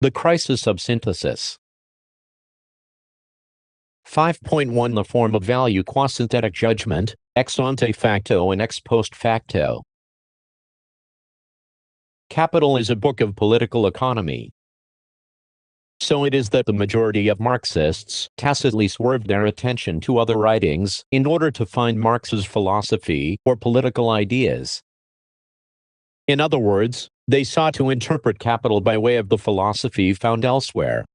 The crisis of synthesis. 5.1 The form of value qua synthetic judgment, ex ante facto and ex post facto. Capital is a book of political economy. So it is that the majority of Marxists tacitly swerved their attention to other writings in order to find Marx's philosophy or political ideas. In other words, they sought to interpret Capital by way of the philosophy found elsewhere.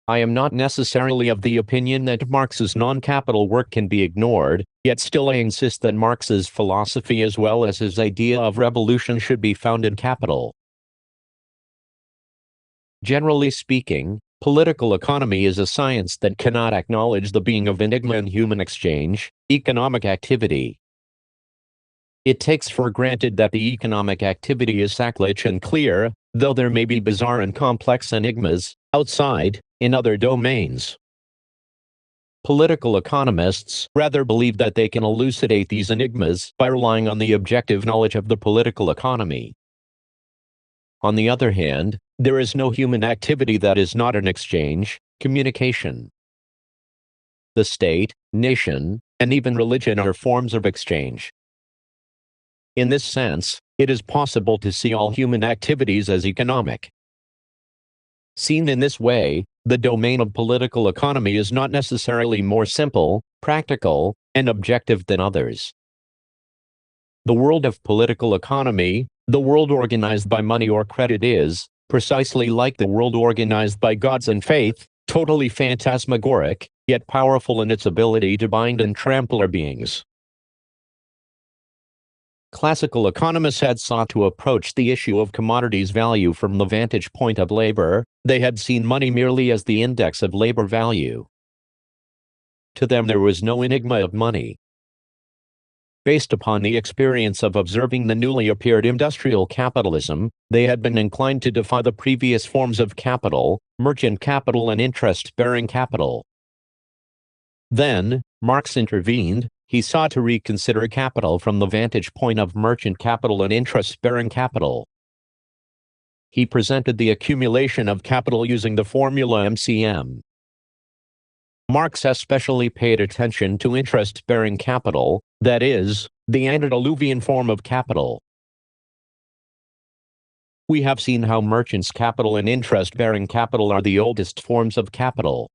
I am not necessarily of the opinion that Marx's non-capital work can be ignored, yet still I insist that Marx's philosophy as well as his idea of revolution should be found in Capital. Generally speaking, political economy is a science that cannot acknowledge the being of enigma in human exchange, economic activity. It takes for granted that the economic activity is sackless and clear, though there may be bizarre and complex enigmas outside, in other domains. Political economists rather believe that they can elucidate these enigmas by relying on the objective knowledge of the political economy. On the other hand, there is no human activity that is not an exchange, communication. The state, nation, and even religion are forms of exchange. In this sense, it is possible to see all human activities as economic. Seen in this way, the domain of political economy is not necessarily more simple, practical, and objective than others. The world of political economy, the world organized by money or credit is, precisely like the world organized by gods and faith, totally phantasmagoric, yet powerful in its ability to bind and trample our beings. Classical economists had sought to approach the issue of commodities value from the vantage point of labor. They had seen money merely as the index of labor value. To them there was no enigma of money. Based upon the experience of observing the newly appeared industrial capitalism, they had been inclined to defy the previous forms of capital, merchant capital and interest-bearing capital. Then, Marx intervened. He sought to reconsider capital from the vantage point of merchant capital and interest-bearing capital. He presented the accumulation of capital using the formula MCM. Marx especially paid attention to interest-bearing capital, that is, the antediluvian form of capital. We have seen how merchants' capital and interest-bearing capital are the oldest forms of capital.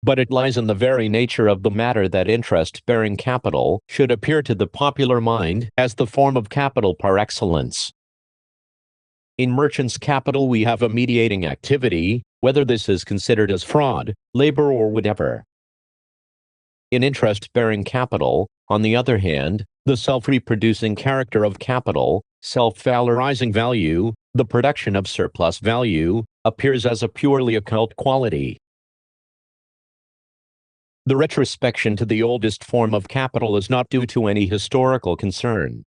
But it lies in the very nature of the matter that interest-bearing capital should appear to the popular mind as the form of capital par excellence. In merchants' capital we have a mediating activity, whether this is considered as fraud, labor or whatever. In interest-bearing capital, on the other hand, the self-reproducing character of capital, self-valorizing value, the production of surplus value, appears as a purely occult quality. The retrospection to the oldest form of capital is not due to any historical concern.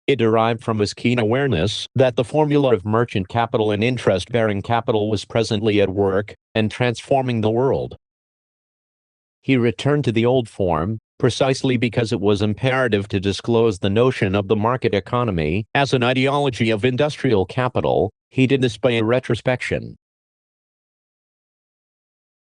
It derived from his keen awareness that the formula of merchant capital and interest-bearing capital was presently at work and transforming the world. He returned to the old form, precisely because it was imperative to disclose the notion of the market economy as an ideology of industrial capital. He did this by a retrospection.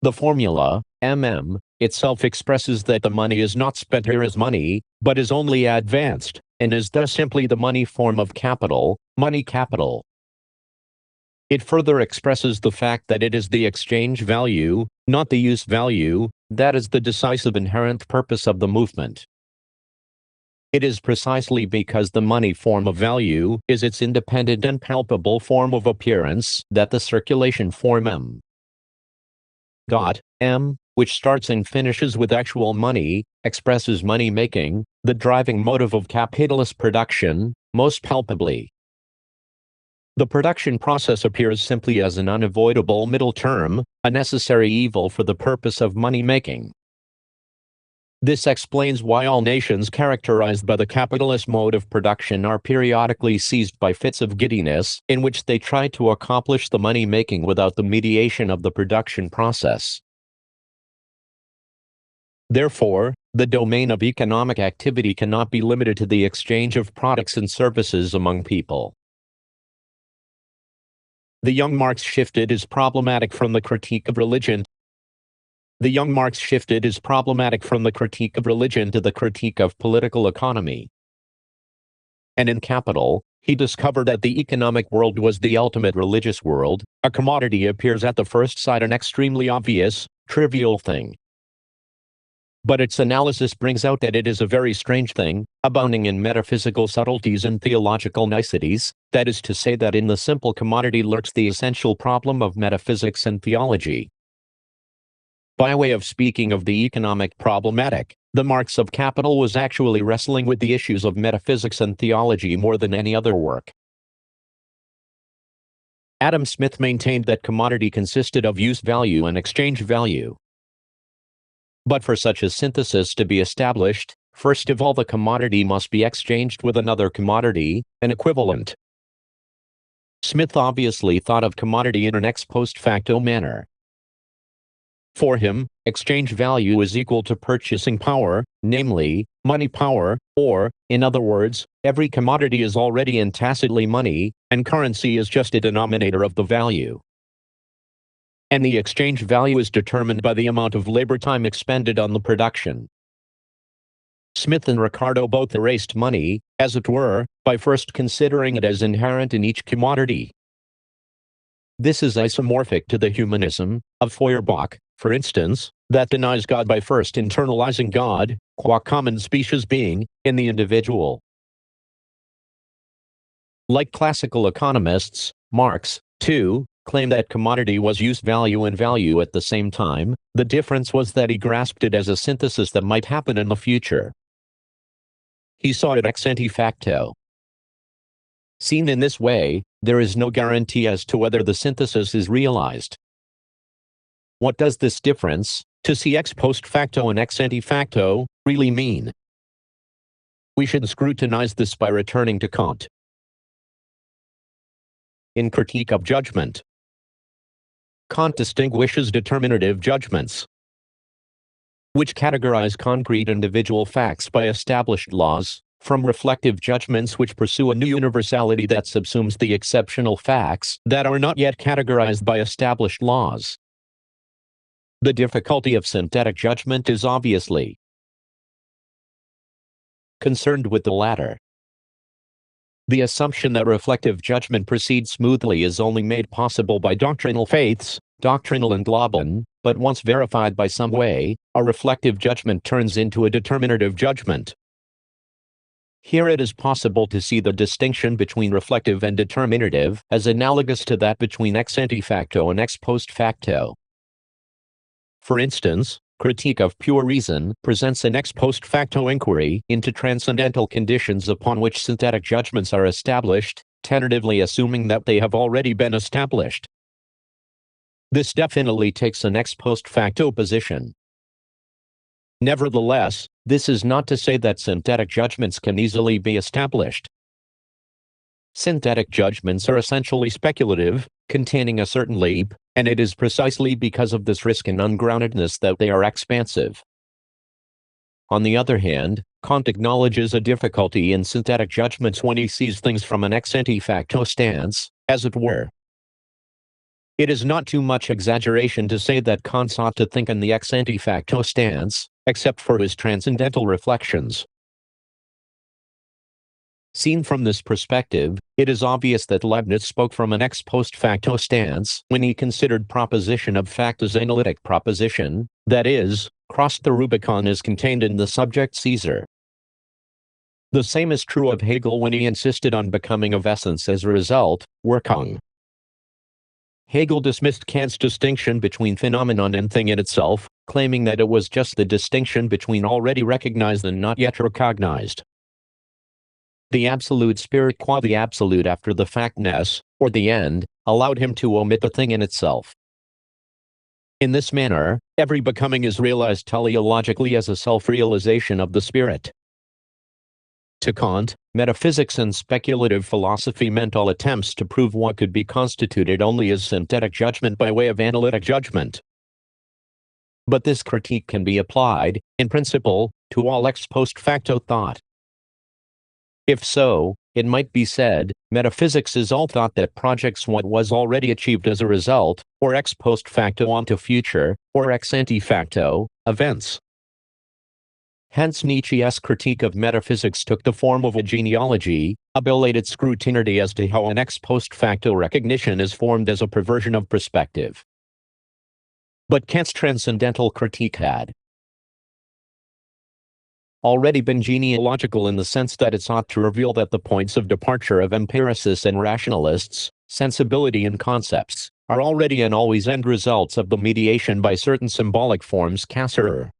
The formula, MM, itself expresses that the money is not spent here as money, but is only advanced, and is thus simply the money form of capital, money capital. It further expresses the fact that it is the exchange value, not the use value, that is the decisive inherent purpose of the movement. It is precisely because the money form of value is its independent and palpable form of appearance that the circulation form M, which starts and finishes with actual money, expresses money-making, the driving motive of capitalist production, most palpably. The production process appears simply as an unavoidable middle term, a necessary evil for the purpose of money-making. This explains why all nations characterized by the capitalist mode of production are periodically seized by fits of giddiness, in which they try to accomplish the money-making without the mediation of the production process. Therefore, the domain of economic activity cannot be limited to the exchange of products and services among people. The young Marx shifted is problematic from the critique of religion. The young Marx shifted is problematic from the critique of religion to the critique of political economy. And in Capital, he discovered that the economic world was the ultimate religious world. A commodity appears at the first sight an extremely obvious, trivial thing. But its analysis brings out that it is a very strange thing, abounding in metaphysical subtleties and theological niceties, that is to say that in the simple commodity lurks the essential problem of metaphysics and theology. By way of speaking of the economic problematic, the Marx of Capital was actually wrestling with the issues of metaphysics and theology more than any other work. Adam Smith maintained that commodity consisted of use value and exchange value. But for such a synthesis to be established, first of all the commodity must be exchanged with another commodity, an equivalent. Smith obviously thought of commodity in an ex post facto manner. For him, exchange value is equal to purchasing power, namely, money power, or, in other words, every commodity is already and tacitly money, and currency is just a denominator of the value. And the exchange value is determined by the amount of labor time expended on the production. Smith and Ricardo both erased money, as it were, by first considering it as inherent in each commodity. This is isomorphic to the humanism of Feuerbach, for instance, that denies God by first internalizing God, qua common species being, in the individual. Like classical economists, Marx, too, claimed that commodity was use value and value at the same time. The difference was that he grasped it as a synthesis that might happen in the future. He saw it ex ante facto. Seen in this way, there is no guarantee as to whether the synthesis is realized. What does this difference, to see ex post facto and ex ante facto, really mean? We should scrutinize this by returning to Kant. In Critique of Judgment, Kant distinguishes determinative judgments, which categorize concrete individual facts by established laws, from reflective judgments which pursue a new universality that subsumes the exceptional facts that are not yet categorized by established laws. The difficulty of synthetic judgment is obviously concerned with the latter. The assumption that reflective judgment proceeds smoothly is only made possible by doctrinal faiths, doctrinal and Glauben, but once verified by some way, a reflective judgment turns into a determinative judgment. Here it is possible to see the distinction between reflective and determinative as analogous to that between ex ante facto and ex post facto. For instance, Critique of Pure Reason presents an ex post facto inquiry into transcendental conditions upon which synthetic judgments are established, tentatively assuming that they have already been established. This definitely takes an ex post facto position. Nevertheless, this is not to say that synthetic judgments can easily be established. Synthetic judgments are essentially speculative, containing a certain leap, and it is precisely because of this risk and ungroundedness that they are expansive. On the other hand, Kant acknowledges a difficulty in synthetic judgments when he sees things from an ex ante facto stance, as it were. It is not too much exaggeration to say that Kant sought to think in the ex ante facto stance, except for his transcendental reflections. Seen from this perspective, it is obvious that Leibniz spoke from an ex post facto stance when he considered proposition of fact as analytic proposition, that is, crossed the Rubicon as contained in the subject Caesar. The same is true of Hegel when he insisted on becoming of essence as a result, Wirkung. Hegel dismissed Kant's distinction between phenomenon and thing in itself, claiming that it was just the distinction between already recognized and not yet recognized. The absolute spirit qua the absolute after the factness, or the end, allowed him to omit the thing in itself. In this manner, every becoming is realized teleologically as a self-realization of the spirit. To Kant, metaphysics and speculative philosophy meant all attempts to prove what could be constituted only as synthetic judgment by way of analytic judgment. But this critique can be applied, in principle, to all ex post facto thought. If so, It might be said, metaphysics is all thought that projects what was already achieved as a result, or ex post facto onto future, or ex ante facto, events. Hence Nietzsche's critique of metaphysics took the form of a genealogy, a belated scrutiny as to how an ex post facto recognition is formed as a perversion of perspective. But Kant's transcendental critique had already been genealogical in the sense that it sought to reveal that the points of departure of empiricists and rationalists, sensibility and concepts, are already and always end results of the mediation by certain symbolic forms Caesar.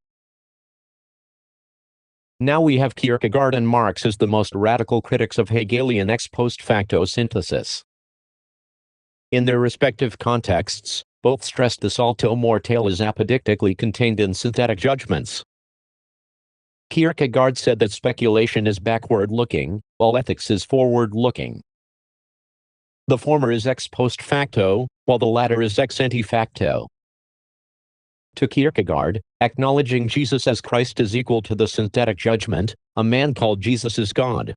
Now we have Kierkegaard and Marx as the most radical critics of Hegelian ex post facto synthesis. In their respective contexts, both stressed the salto mortale is apodictically contained in synthetic judgments. Kierkegaard said that speculation is backward-looking, while ethics is forward-looking. The former is ex post facto, while the latter is ex ante facto. To Kierkegaard, acknowledging Jesus as Christ is equal to the synthetic judgment, a man called Jesus is God.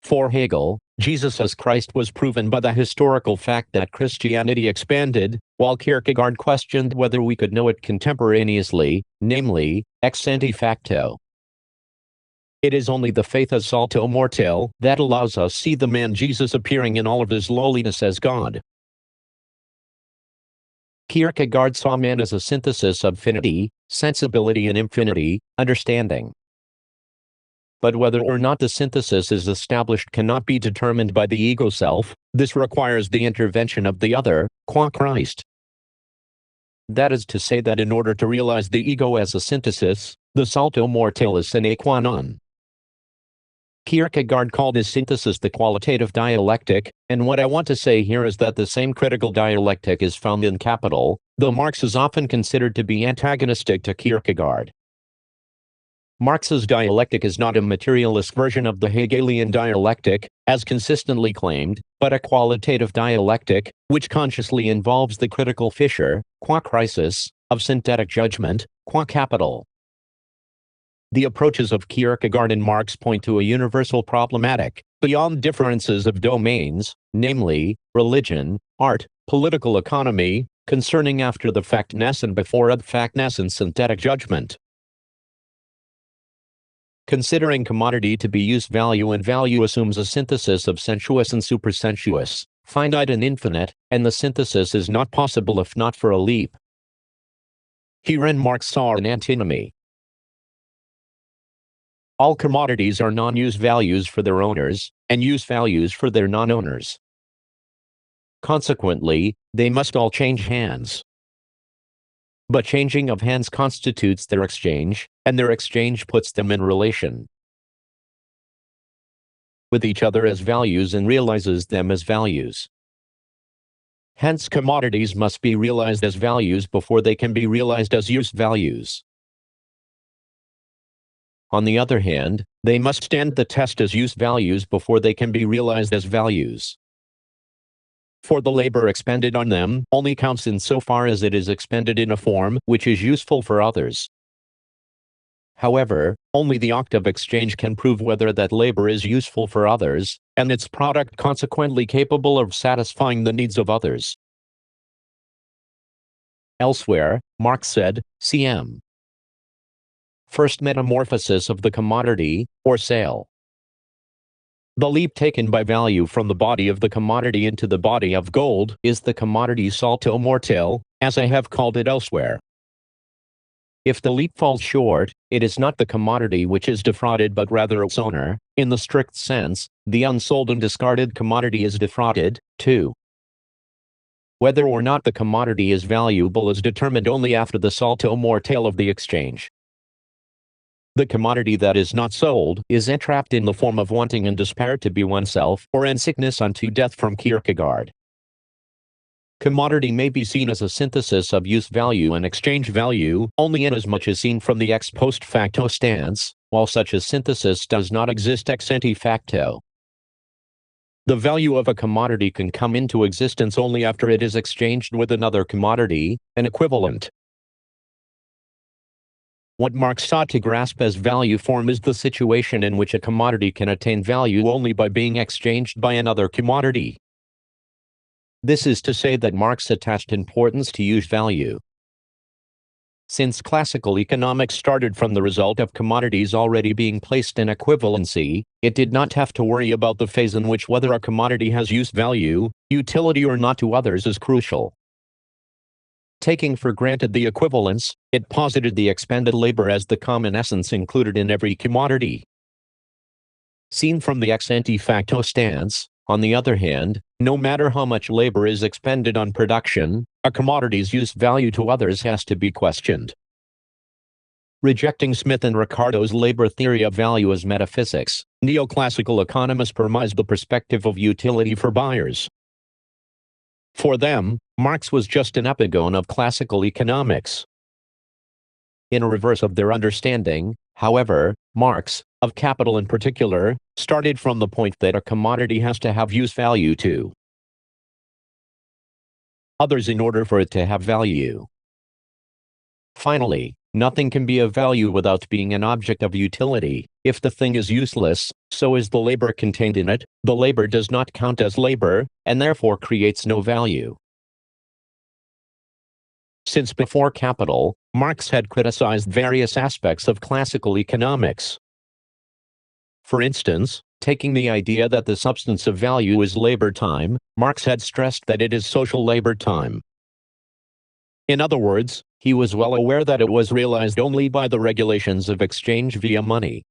For Hegel, Jesus as Christ was proven by the historical fact that Christianity expanded, while Kierkegaard questioned whether we could know it contemporaneously, namely, ex ante facto. It is only the faith as salto mortale that allows us see the man Jesus appearing in all of his lowliness as God. Kierkegaard saw man as a synthesis of finity, sensibility and infinity, understanding. But whether or not the synthesis is established cannot be determined by the ego self. This requires the intervention of the other, qua Christ. That is to say that in order to realize the ego as a synthesis, the salto mortale is sine qua non. Kierkegaard called his synthesis the qualitative dialectic, and what I want to say here is that the same critical dialectic is found in Capital, though Marx is often considered to be antagonistic to Kierkegaard. Marx's dialectic is not a materialist version of the Hegelian dialectic, as consistently claimed, but a qualitative dialectic, which consciously involves the critical fissure, qua crisis, of synthetic judgment, qua capital. The approaches of Kierkegaard and Marx point to a universal problematic, beyond differences of domains, namely, religion, art, political economy, concerning after the factness and before the factness and synthetic judgment. Considering commodity to be use value, and value assumes a synthesis of sensuous and supersensuous, finite and infinite, and the synthesis is not possible if not for a leap. Herein Marx saw an antinomy. All commodities are non-use values for their owners, and use values for their non-owners. Consequently, they must all change hands. But changing of hands constitutes their exchange, and their exchange puts them in relation with each other as values and realizes them as values. Hence commodities must be realized as values before they can be realized as use values. On the other hand, they must stand the test as use values before they can be realized as values. For the labor expended on them only counts insofar as it is expended in a form which is useful for others. However, only the act of exchange can prove whether that labor is useful for others, and its product consequently capable of satisfying the needs of others. Elsewhere, Marx said, cm. First metamorphosis of the commodity, or sale. The leap taken by value from the body of the commodity into the body of gold is the commodity salto mortale, as I have called it elsewhere. If the leap falls short, it is not the commodity which is defrauded but rather its owner. In the strict sense, the unsold and discarded commodity is defrauded, too. Whether or not the commodity is valuable is determined only after the salto mortale of the exchange. The commodity that is not sold is entrapped in the form of wanting and despair to be oneself, or in sickness unto death from Kierkegaard. Commodity may be seen as a synthesis of use value and exchange value only inasmuch as seen from the ex post facto stance, while such a synthesis does not exist ex ante facto. The value of a commodity can come into existence only after it is exchanged with another commodity, an equivalent. What Marx sought to grasp as value form is the situation in which a commodity can attain value only by being exchanged by another commodity. This is to say that Marx attached importance to use value. Since classical economics started from the result of commodities already being placed in equivalency, it did not have to worry about the phase in which whether a commodity has use value, utility or not to others is crucial. Taking for granted the equivalence, it posited the expended labor as the common essence included in every commodity. Seen from the ex ante facto stance, on the other hand, no matter how much labor is expended on production, a commodity's use value to others has to be questioned. Rejecting Smith and Ricardo's labor theory of value as metaphysics, neoclassical economists premise the perspective of utility for buyers. For them, Marx was just an epigone of classical economics. In a reverse of their understanding, however, Marx, of capital in particular, started from the point that a commodity has to have use value to others in order for it to have value. Finally, nothing can be of value without being an object of utility. If the thing is useless, so is the labor contained in it. The labor does not count as labor, and therefore creates no value. Since before Capital, Marx had criticized various aspects of classical economics. For instance, taking the idea that the substance of value is labor time, Marx had stressed that it is social labor time. In other words, he was well aware that it was realized only by the regulations of exchange via money.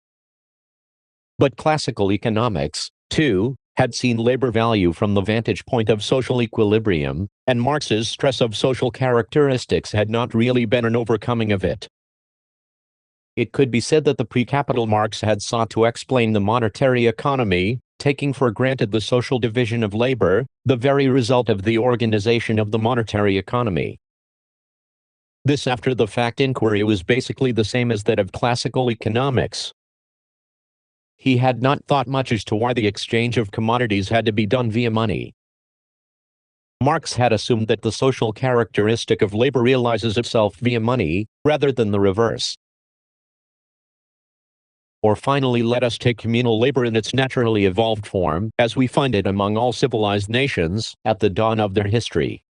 But classical economics, too, had seen labor value from the vantage point of social equilibrium, and Marx's stress of social characteristics had not really been an overcoming of it. It could be said that the pre-capital Marx had sought to explain the monetary economy, taking for granted the social division of labor, the very result of the organization of the monetary economy. This after-the-fact inquiry was basically the same as that of classical economics. He had not thought much as to why the exchange of commodities had to be done via money. Marx had assumed that the social characteristic of labor realizes itself via money, rather than the reverse. Or finally, let us take communal labor in its naturally evolved form, as we find it among all civilized nations, at the dawn of their history.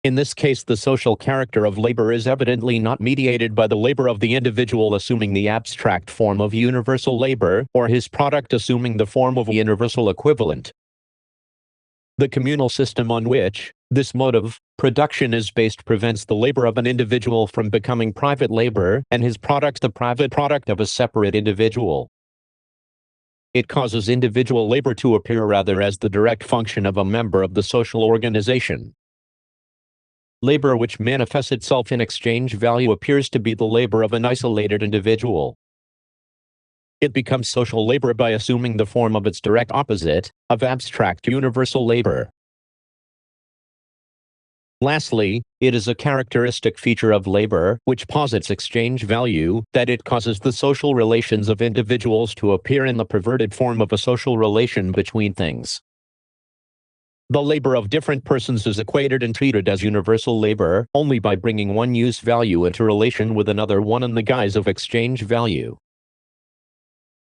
In this case, the social character of labor is evidently not mediated by the labor of the individual assuming the abstract form of universal labor, or his product assuming the form of a universal equivalent. The communal system on which this mode of production is based prevents the labor of an individual from becoming private labor, and his product the private product of a separate individual. It causes individual labor to appear rather as the direct function of a member of the social organization. Labor which manifests itself in exchange value appears to be the labor of an isolated individual. It becomes social labor by assuming the form of its direct opposite, of abstract universal labor. Lastly, it is a characteristic feature of labor, which posits exchange value, that it causes the social relations of individuals to appear in the perverted form of a social relation between things. The labor of different persons is equated and treated as universal labor only by bringing one use value into relation with another one in the guise of exchange value.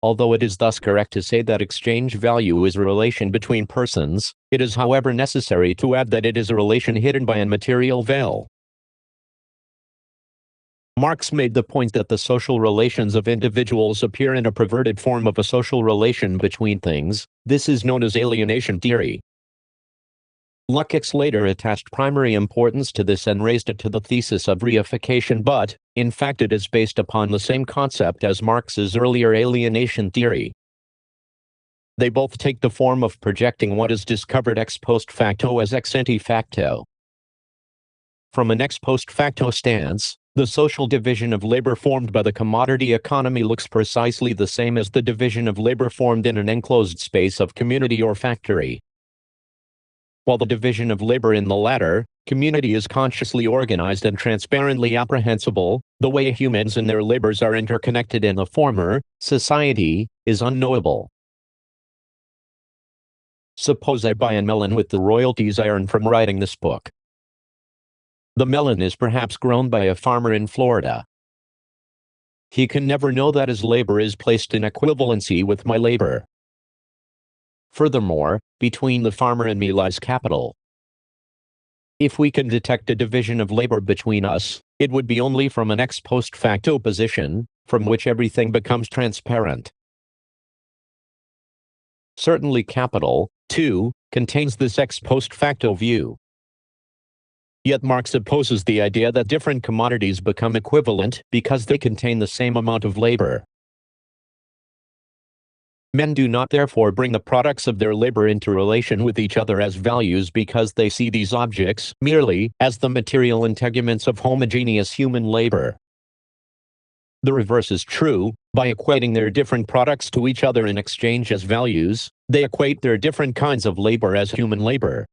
Although it is thus correct to say that exchange value is a relation between persons, it is however necessary to add that it is a relation hidden by a material veil. Marx made the point that the social relations of individuals appear in a perverted form of a social relation between things. This is known as alienation theory. Lukács later attached primary importance to this and raised it to the thesis of reification, but, in fact, it is based upon the same concept as Marx's earlier alienation theory. They both take the form of projecting what is discovered ex post facto as ex ante facto. From an ex post facto stance, the social division of labor formed by the commodity economy looks precisely the same as the division of labor formed in an enclosed space of community or factory. While the division of labor in the latter community is consciously organized and transparently apprehensible, the way humans and their labors are interconnected in the former society is unknowable. Suppose I buy a melon with the royalties I earn from writing this book. The melon is perhaps grown by a farmer in Florida. he can never know that his labor is placed in equivalency with my labor. Furthermore, between the farmer and me lies capital. If we can detect a division of labor between us, it would be only from an ex post facto position, from which everything becomes transparent. Certainly capital, too, contains this ex post facto view. Yet Marx opposes the idea that different commodities become equivalent because they contain the same amount of labor. Men do not therefore bring the products of their labor into relation with each other as values because they see these objects merely as the material integuments of homogeneous human labor. The reverse is true. By equating their different products to each other in exchange as values, they equate their different kinds of labor as human labor.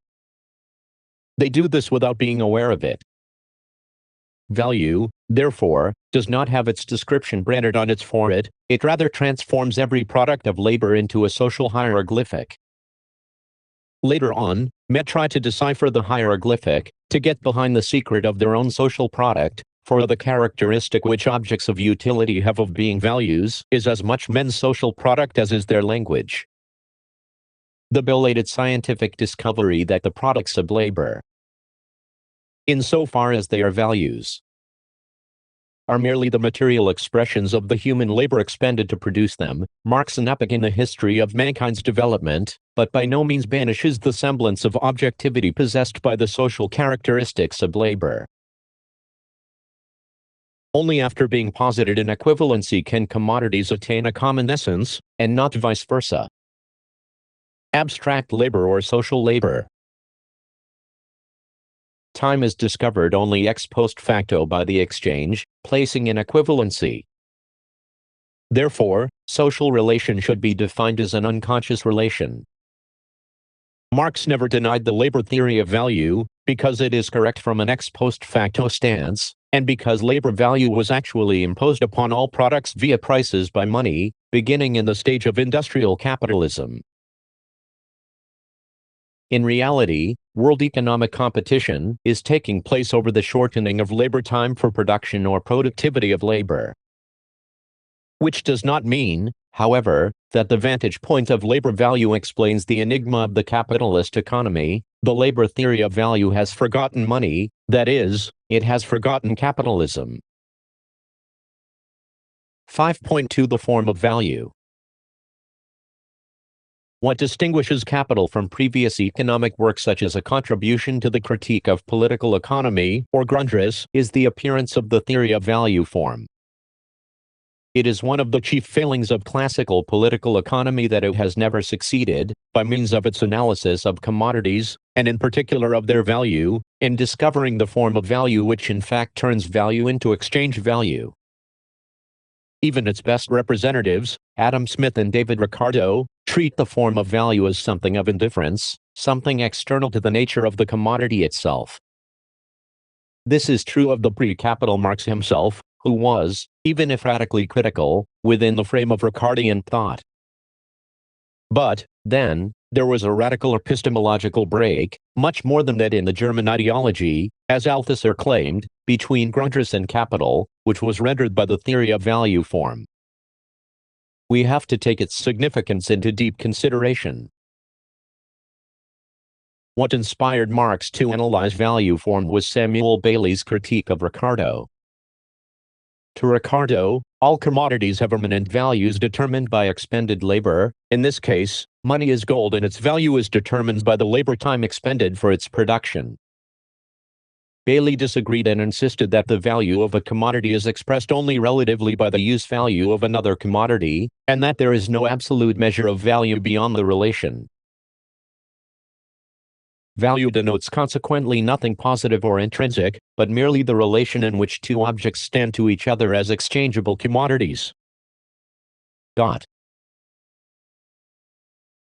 They do this without being aware of it. Value, therefore, does not have its description branded on its forehead, it rather transforms every product of labor into a social hieroglyphic. Later on, men try to decipher the hieroglyphic, to get behind the secret of their own social product, for the characteristic which objects of utility have of being values is as much men's social product as is their language. The belated scientific discovery that the products of labor, insofar as they are values, are merely the material expressions of the human labor expended to produce them, marks an epoch in the history of mankind's development, but by no means banishes the semblance of objectivity possessed by the social characteristics of labor. Only after being posited in equivalency can commodities attain a common essence, and not vice versa. Abstract labor or social labor. Time is discovered only ex post facto by the exchange, placing in equivalency. Therefore, social relation should be defined as an unconscious relation. Marx never denied the labor theory of value, because it is correct from an ex post facto stance, and because labor value was actually imposed upon all products via prices by money, beginning in the stage of industrial capitalism. In reality, world economic competition is taking place over the shortening of labor time for production or productivity of labor. Which does not mean, however, that the vantage point of labor value explains the enigma of the capitalist economy. The labor theory of value has forgotten money, that is, it has forgotten capitalism. 5.2 The form of value. What distinguishes capital from previous economic work such as a contribution to the critique of political economy or Grundrisse is the appearance of the theory of value form. It is one of the chief failings of classical political economy that it has never succeeded, by means of its analysis of commodities, and in particular of their value, in discovering the form of value which in fact turns value into exchange value. Even its best representatives, Adam Smith and David Ricardo, treat the form of value as something of indifference, something external to the nature of the commodity itself. This is true of the pre-capital Marx himself, who was, even if radically critical, within the frame of Ricardian thought. But, then, there was a radical epistemological break, much more than that in the German ideology, as Althusser claimed, between Grundrisse and capital, which was rendered by the theory of value form. We have to take its significance into deep consideration. What inspired Marx to analyze value form was Samuel Bailey's critique of Ricardo. To Ricardo, all commodities have permanent values determined by expended labor. In this case, money is gold and its value is determined by the labor time expended for its production. Bailey disagreed and insisted that the value of a commodity is expressed only relatively by the use value of another commodity, and that there is no absolute measure of value beyond the relation. Value denotes consequently nothing positive or intrinsic, but merely the relation in which two objects stand to each other as exchangeable commodities.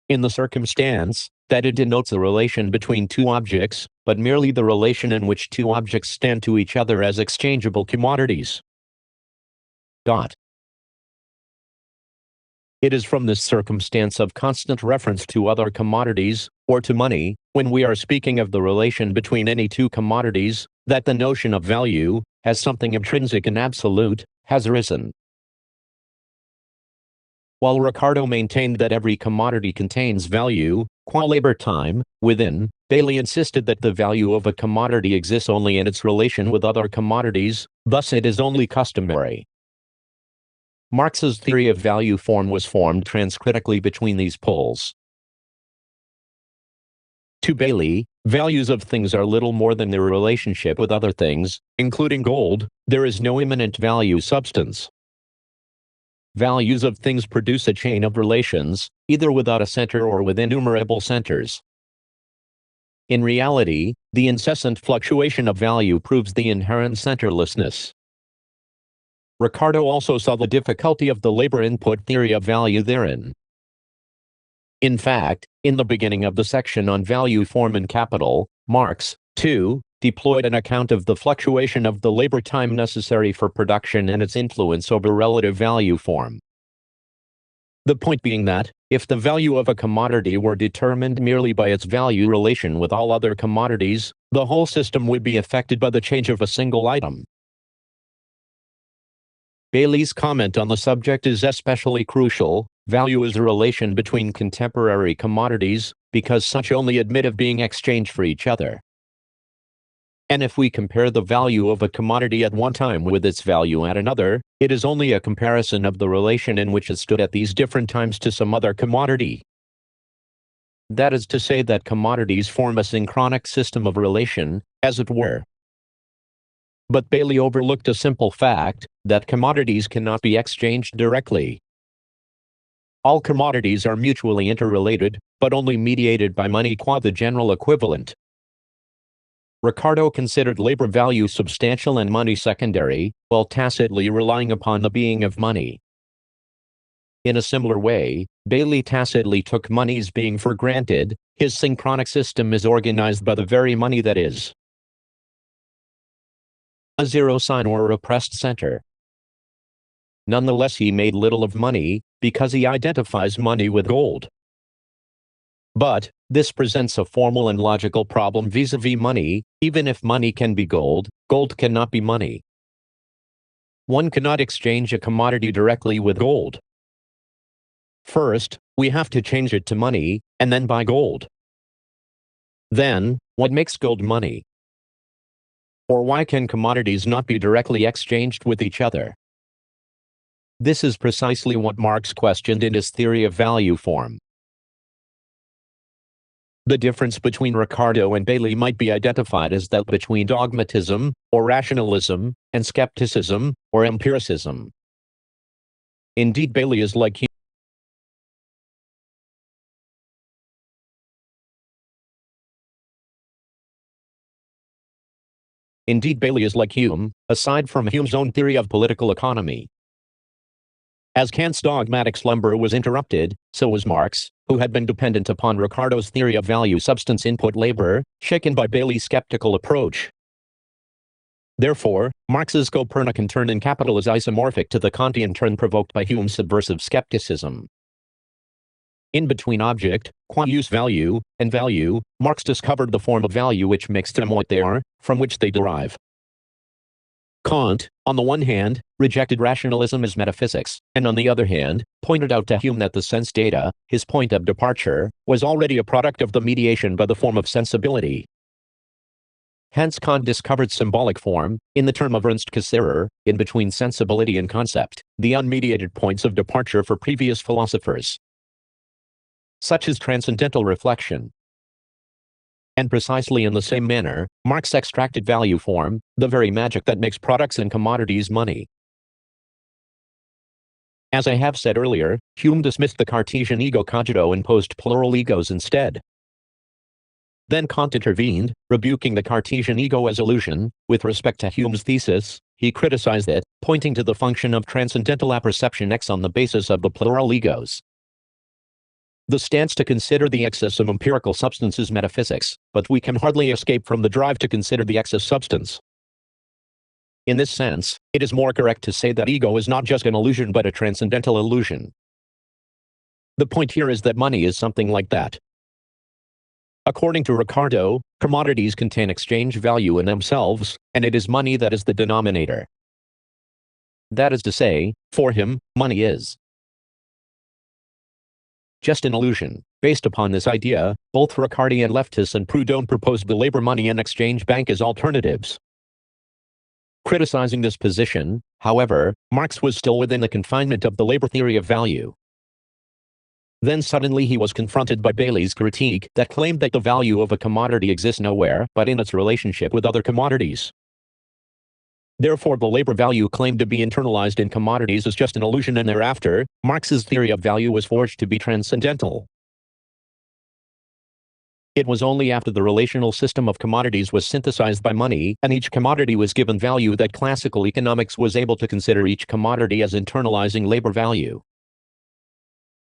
In the circumstance that it denotes a relation between two objects, but merely the relation in which two objects stand to each other as exchangeable commodities. It is from this circumstance of constant reference to other commodities, or to money, when we are speaking of the relation between any two commodities, that the notion of value, as something intrinsic and absolute, has arisen. While Ricardo maintained that every commodity contains value, qua labor time, within, Bailey insisted that the value of a commodity exists only in its relation with other commodities, thus it is only customary. Marx's theory of value form was formed transcritically between these poles. To Bailey, values of things are little more than their relationship with other things, including gold. There is no immanent value substance. Values of things produce a chain of relations, either without a center or with innumerable centers. In reality, the incessant fluctuation of value proves the inherent centerlessness. Ricardo also saw the difficulty of the labor input theory of value therein. In fact, in the beginning of the section on value form and capital, Marx, too, deployed an account of the fluctuation of the labor time necessary for production and its influence over relative value form. The point being that, if the value of a commodity were determined merely by its value relation with all other commodities, the whole system would be affected by the change of a single item. Bailey's comment on the subject is especially crucial. Value is a relation between contemporary commodities, because such only admit of being exchanged for each other. And if we compare the value of a commodity at one time with its value at another, it is only a comparison of the relation in which it stood at these different times to some other commodity. That is to say that commodities form a synchronic system of relation, as it were. But Bailey overlooked a simple fact, that commodities cannot be exchanged directly. All commodities are mutually interrelated, but only mediated by money qua the general equivalent. Ricardo considered labor value substantial and money secondary, while tacitly relying upon the being of money. In a similar way, Bailey tacitly took money's being for granted. His synchronic system is organized by the very money that is a zero sign or repressed center. Nonetheless, he made little of money, because he identifies money with gold. But, this presents a formal and logical problem vis-a-vis money. Even if money can be gold, gold cannot be money. One cannot exchange a commodity directly with gold. First, we have to change it to money, and then buy gold. Then, what makes gold money? Or why can commodities not be directly exchanged with each other? This is precisely what Marx questioned in his theory of value form. The difference between Ricardo and Bailey might be identified as that between dogmatism, or rationalism, and skepticism, or empiricism. Indeed, Bailey is like Hume, aside from Hume's own theory of political economy. As Kant's dogmatic slumber was interrupted, so was Marx, who had been dependent upon Ricardo's theory of value substance input labor, shaken by Bailey's skeptical approach. Therefore, Marx's Copernican turn in Capital is isomorphic to the Kantian turn provoked by Hume's subversive skepticism. In between object, qua use value, and value, Marx discovered the form of value which makes them what they are, from which they derive. Kant, on the one hand, rejected rationalism as metaphysics, and on the other hand, pointed out to Hume that the sense data, his point of departure, was already a product of the mediation by the form of sensibility. Hence Kant discovered symbolic form, in the term of Ernst Cassirer, in between sensibility and concept, the unmediated points of departure for previous philosophers. Such is transcendental reflection. And precisely in the same manner, Marx extracted value form, the very magic that makes products and commodities money. As I have said earlier, Hume dismissed the Cartesian ego cogito and posed plural egos instead. Then Kant intervened, rebuking the Cartesian ego as illusion. With respect to Hume's thesis, he criticized it, pointing to the function of transcendental apperception X on the basis of the plural egos. The stance to consider the excess of empirical substance is metaphysics, but we can hardly escape from the drive to consider the excess substance. In this sense, it is more correct to say that ego is not just an illusion but a transcendental illusion. The point here is that money is something like that. According to Ricardo, commodities contain exchange value in themselves, and it is money that is the denominator. That is to say, for him, money is just an illusion. Based upon this idea, both Ricardian leftists and Proudhon proposed the labor money and exchange bank as alternatives. Criticizing this position, however, Marx was still within the confinement of the labor theory of value. Then suddenly he was confronted by Bailey's critique that claimed that the value of a commodity exists nowhere but in its relationship with other commodities. Therefore, the labor value claimed to be internalized in commodities is just an illusion, and thereafter, Marx's theory of value was forged to be transcendental. It was only after the relational system of commodities was synthesized by money and each commodity was given value that classical economics was able to consider each commodity as internalizing labor value.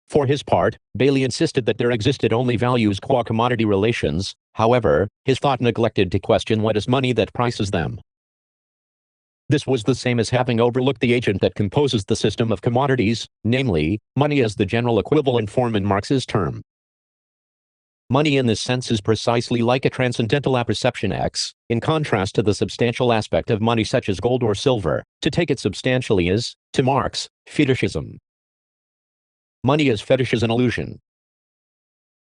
For his part, Bailey insisted that there existed only values qua commodity relations. However, his thought neglected to question what is money that prices them. This was the same as having overlooked the agent that composes the system of commodities, namely, money as the general equivalent form in Marx's term. Money in this sense is precisely like a transcendental apperception X, in contrast to the substantial aspect of money such as gold or silver. To take it substantially is, to Marx, fetishism. Money as fetish is an illusion.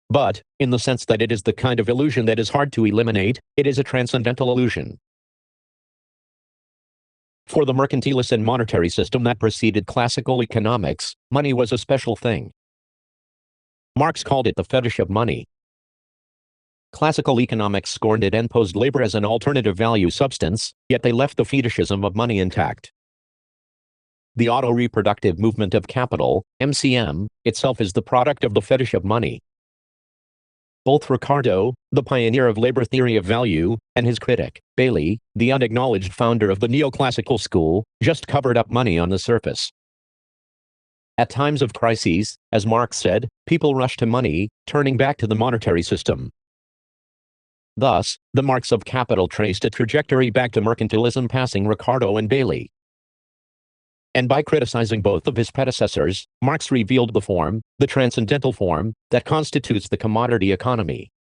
But, in the sense that it is the kind of illusion that is hard to eliminate, it is a transcendental illusion. For the mercantilist and monetary system that preceded classical economics, money was a special thing. Marx called it the fetish of money. Classical economics scorned it and posed labor as an alternative value substance, yet they left the fetishism of money intact. The auto-reproductive movement of capital, MCM, itself is the product of the fetish of money. Both Ricardo, the pioneer of labor theory of value, and his critic, Bailey, the unacknowledged founder of the neoclassical school, just covered up money on the surface. At times of crises, as Marx said, people rush to money, turning back to the monetary system. Thus, the Marx of Capital traced a trajectory back to mercantilism passing Ricardo and Bailey. And by criticizing both of his predecessors, Marx revealed the form, the transcendental form, that constitutes the commodity economy.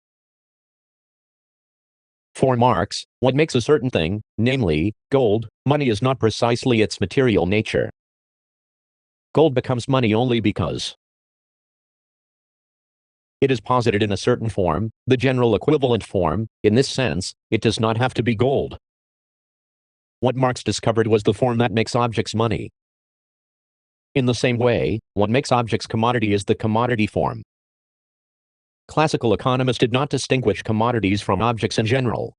For Marx, what makes a certain thing, namely, gold, money is not precisely its material nature. Gold becomes money only because it is posited in a certain form, the general equivalent form. In this sense, it does not have to be gold. What Marx discovered was the form that makes objects money. In the same way, what makes objects commodity is the commodity form. Classical economists did not distinguish commodities from objects in general.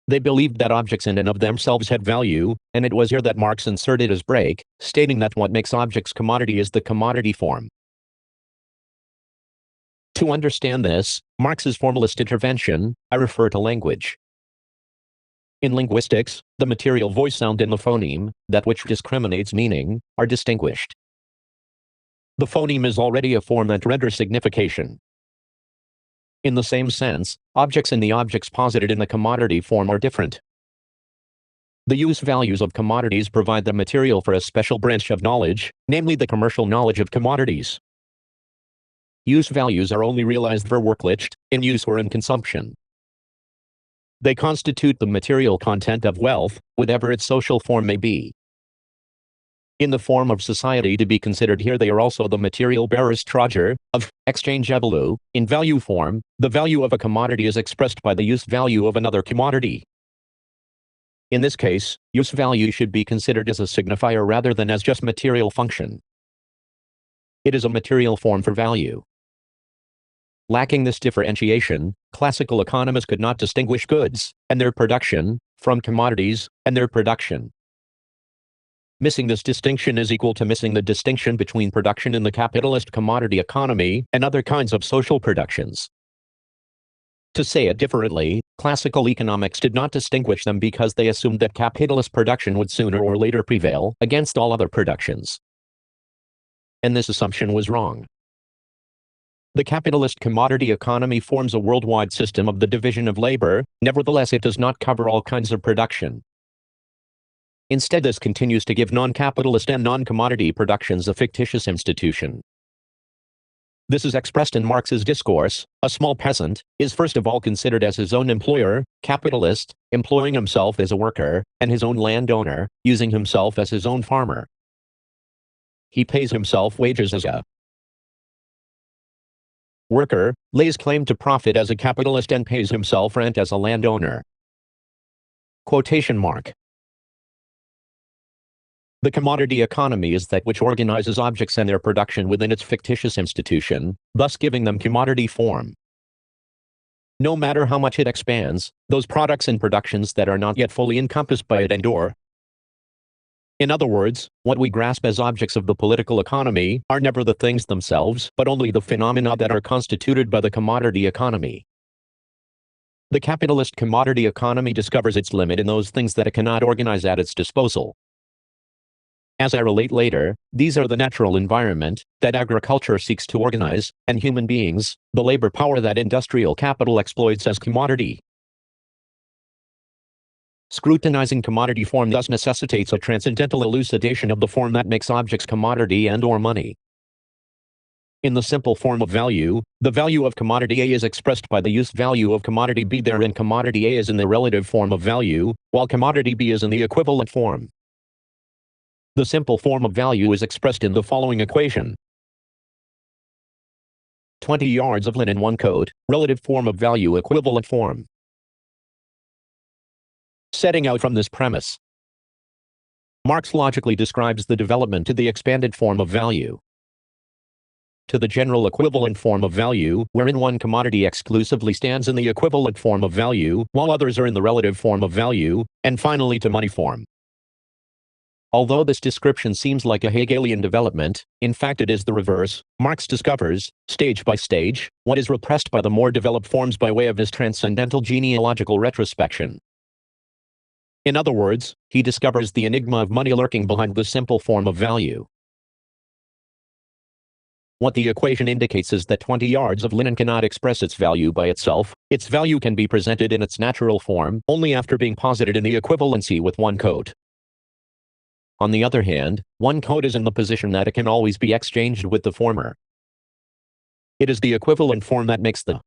They believed that objects in and of themselves had value, and it was here that Marx inserted his break, stating that what makes objects commodity is the commodity form. To understand this, Marx's formalist intervention, I refer to language. In linguistics, the material voice sound and the phoneme, that which discriminates meaning, are distinguished. The phoneme is already a form that renders signification. In the same sense, objects and the objects posited in the commodity form are different. The use values of commodities provide the material for a special branch of knowledge, namely the commercial knowledge of commodities. Use values are only realized verwirklicht, in use or in consumption. They constitute the material content of wealth, whatever its social form may be. In the form of society to be considered here, they are also the material bearers Trager, of exchange evolu. In value form, the value of a commodity is expressed by the use value of another commodity. In this case, use value should be considered as a signifier rather than as just material function. It is a material form for value. Lacking this differentiation, classical economists could not distinguish goods, and their production, from commodities, and their production. Missing this distinction is equal to missing the distinction between production in the capitalist commodity economy and other kinds of social productions. To say it differently, classical economics did not distinguish them because they assumed that capitalist production would sooner or later prevail against all other productions. And this assumption was wrong. The capitalist commodity economy forms a worldwide system of the division of labor, nevertheless it does not cover all kinds of production. Instead, this continues to give non-capitalist and non-commodity productions a fictitious institution. This is expressed in Marx's discourse. A small peasant is first of all considered as his own employer, capitalist, employing himself as a worker, and his own landowner, using himself as his own farmer. He pays himself wages as a worker, lays claim to profit as a capitalist and pays himself rent as a landowner. Quotation mark. The commodity economy is that which organizes objects and their production within its fictitious institution, thus giving them commodity form. No matter how much it expands, those products and productions that are not yet fully encompassed by it endure. In other words, what we grasp as objects of the political economy are never the things themselves, but only the phenomena that are constituted by the commodity economy. The capitalist commodity economy discovers its limit in those things that it cannot organize at its disposal. As I relate later, these are the natural environment that agriculture seeks to organize, and human beings, the labor power that industrial capital exploits as commodity. Scrutinizing commodity form thus necessitates a transcendental elucidation of the form that makes objects commodity and/or money. In the simple form of value, the value of commodity A is expressed by the use value of commodity B. Therein commodity A is in the relative form of value, while commodity B is in the equivalent form. The simple form of value is expressed in the following equation. 20 yards of linen, 1 coat, relative form of value, equivalent form. Setting out from this premise, Marx logically describes the development to the expanded form of value, to the general equivalent form of value, wherein one commodity exclusively stands in the equivalent form of value, while others are in the relative form of value, and finally to money form. Although this description seems like a Hegelian development, in fact it is the reverse. Marx discovers, stage by stage, what is repressed by the more developed forms by way of his transcendental genealogical retrospection. In other words, he discovers the enigma of money lurking behind the simple form of value. What the equation indicates is that 20 yards of linen cannot express its value by itself. Its value can be presented in its natural form only after being posited in the equivalency with 1 coat. On the other hand, 1 coat is in the position that it can always be exchanged with the former. It is the equivalent form that makes the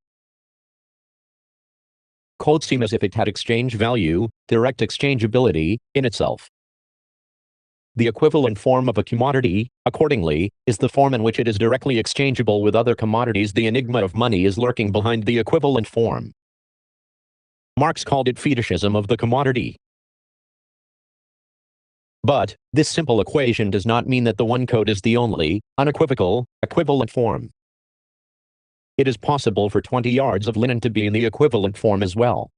coat seem as if it had exchange value, direct exchangeability, in itself. The equivalent form of a commodity, accordingly, is the form in which it is directly exchangeable with other commodities. The enigma of money is lurking behind the equivalent form. Marx called it fetishism of the commodity. But, this simple equation does not mean that the 1 coat is the only, unequivocal, equivalent form. It is possible for 20 yards of linen to be in the equivalent form as well.